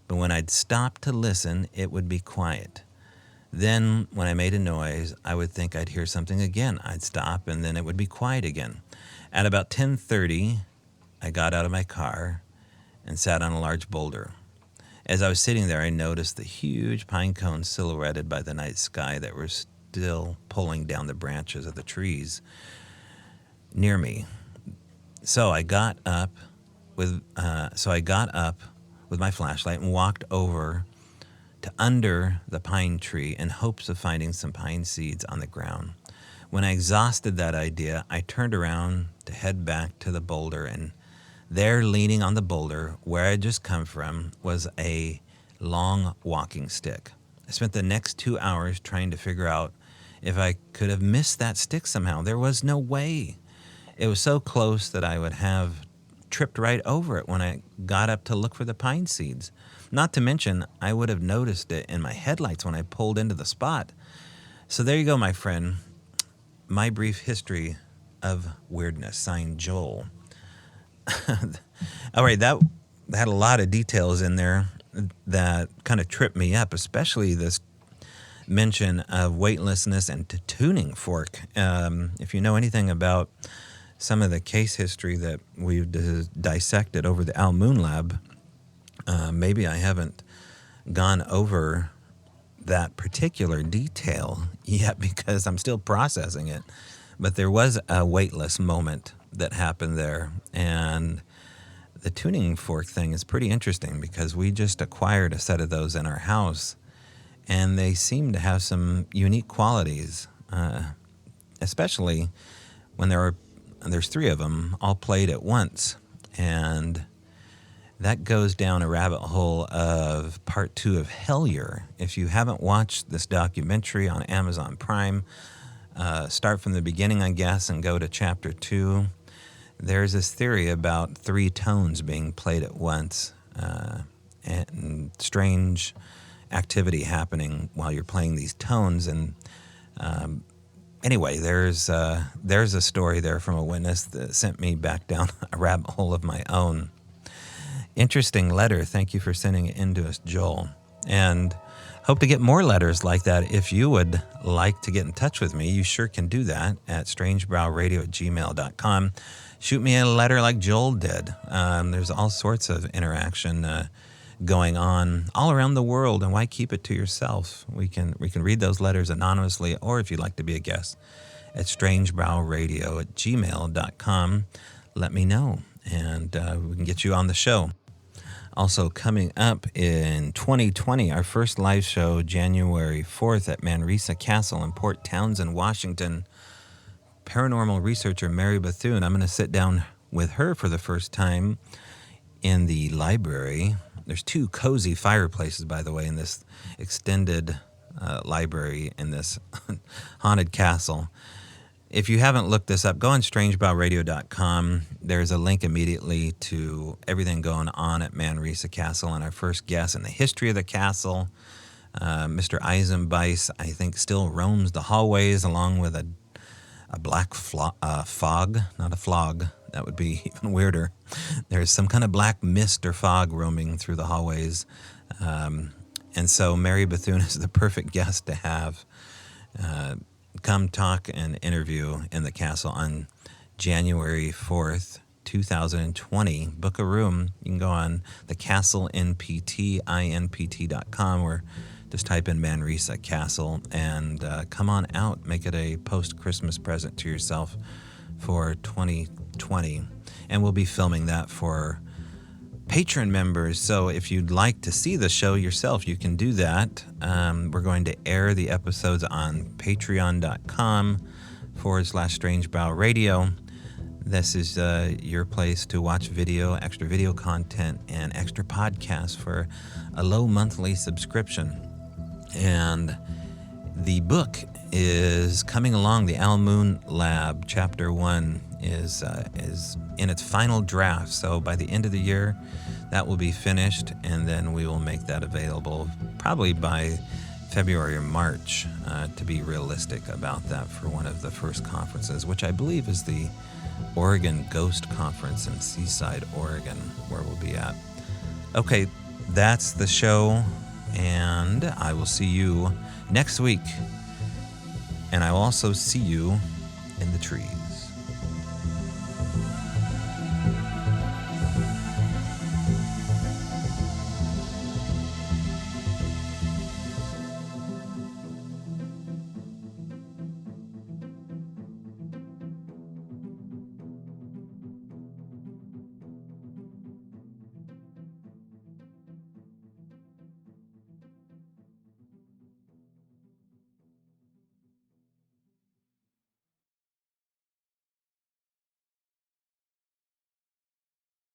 But when I'd stop to listen, it would be quiet. Then, when I made a noise, I would think I'd hear something again. I'd stop, and then it would be quiet again. At about 10:30, I got out of my car and sat on a large boulder. As I was sitting there, I noticed the huge pine cones silhouetted by the night sky that were still pulling down the branches of the trees near me. So I got up with my flashlight and walked over to under the pine tree in hopes of finding some pine seeds on the ground. When I exhausted that idea, I turned around to head back to the boulder, and there, leaning on the boulder where I had just come from, was a long walking stick. I spent the next 2 hours trying to figure out if I could have missed that stick somehow. There was no way. It was so close that I would have tripped right over it when I got up to look for the pine seeds. Not to mention, I would have noticed it in my headlights when I pulled into the spot. So there you go, my friend. My Brief History of Weirdness, signed Joel. All right, that had a lot of details in there that kind of tripped me up, especially this mention of weightlessness and tuning fork. If you know anything about some of the case history that we've dissected over the Al Moon Lab, maybe I haven't gone over that particular detail yet because I'm still processing it. But there was a weightless moment that happened there. And the tuning fork thing is pretty interesting because we just acquired a set of those in our house. And they seem to have some unique qualities, especially when there's three of them all played at once. And that goes down a rabbit hole of part 2 of Hellier. If you haven't watched this documentary on Amazon Prime, start from the beginning, I guess, and go to chapter 2. There's this theory about 3 tones being played at once, and strange activity happening while you're playing these tones. And anyway, there's a story there from a witness that sent me back down a rabbit hole of my own. Interesting letter. Thank you for sending it in to us, Joel. And hope to get more letters like that. If you would like to get in touch with me, you sure can do that at strangebrowradio@gmail.com. Shoot me a letter like Joel did. There's all sorts of interaction going on all around the world, and why keep it to yourself? We can read those letters anonymously, or if you'd like to be a guest, at strangebrowradio@gmail.com. Let me know, and we can get you on the show. Also coming up in 2020, our first live show, January 4th at Manresa Castle in Port Townsend, Washington. Paranormal researcher Mary Bethune. I'm going to sit down with her for the first time in the library. There's 2 cozy fireplaces, by the way, in this extended library in this haunted castle. If you haven't looked this up, go on strangebrowradio.com. There's a link immediately to everything going on at Manresa Castle and our first guest in the history of the castle. Mr. Eisenbeiss, I think, still roams the hallways along with a black fog, not a flog. That would be even weirder. There's some kind of black mist or fog roaming through the hallways. And so Mary Bethune is the perfect guest to have come talk and interview in the castle on January 4th, 2020. Book a room. You can go on the castleinpt.com or just type in Manresa Castle and come on out. Make it a post-Christmas present to yourself for 2020. And we'll be filming that for patron members. So if you'd like to see the show yourself, you can do that. We're going to air the episodes on patreon.com/strangebrowradio. This is your place to watch video, extra video content, and extra podcasts for a low monthly subscription. And the book is coming along. The Al Moon Lab, Chapter 1, is in its final draft. So by the end of the year, that will be finished, and then we will make that available probably by February or March, to be realistic about that, for one of the first conferences, which I believe is the Oregon Ghost Conference in Seaside, Oregon, where we'll be at. Okay, that's the show, and I will see you next week. And I will also see you in the trees.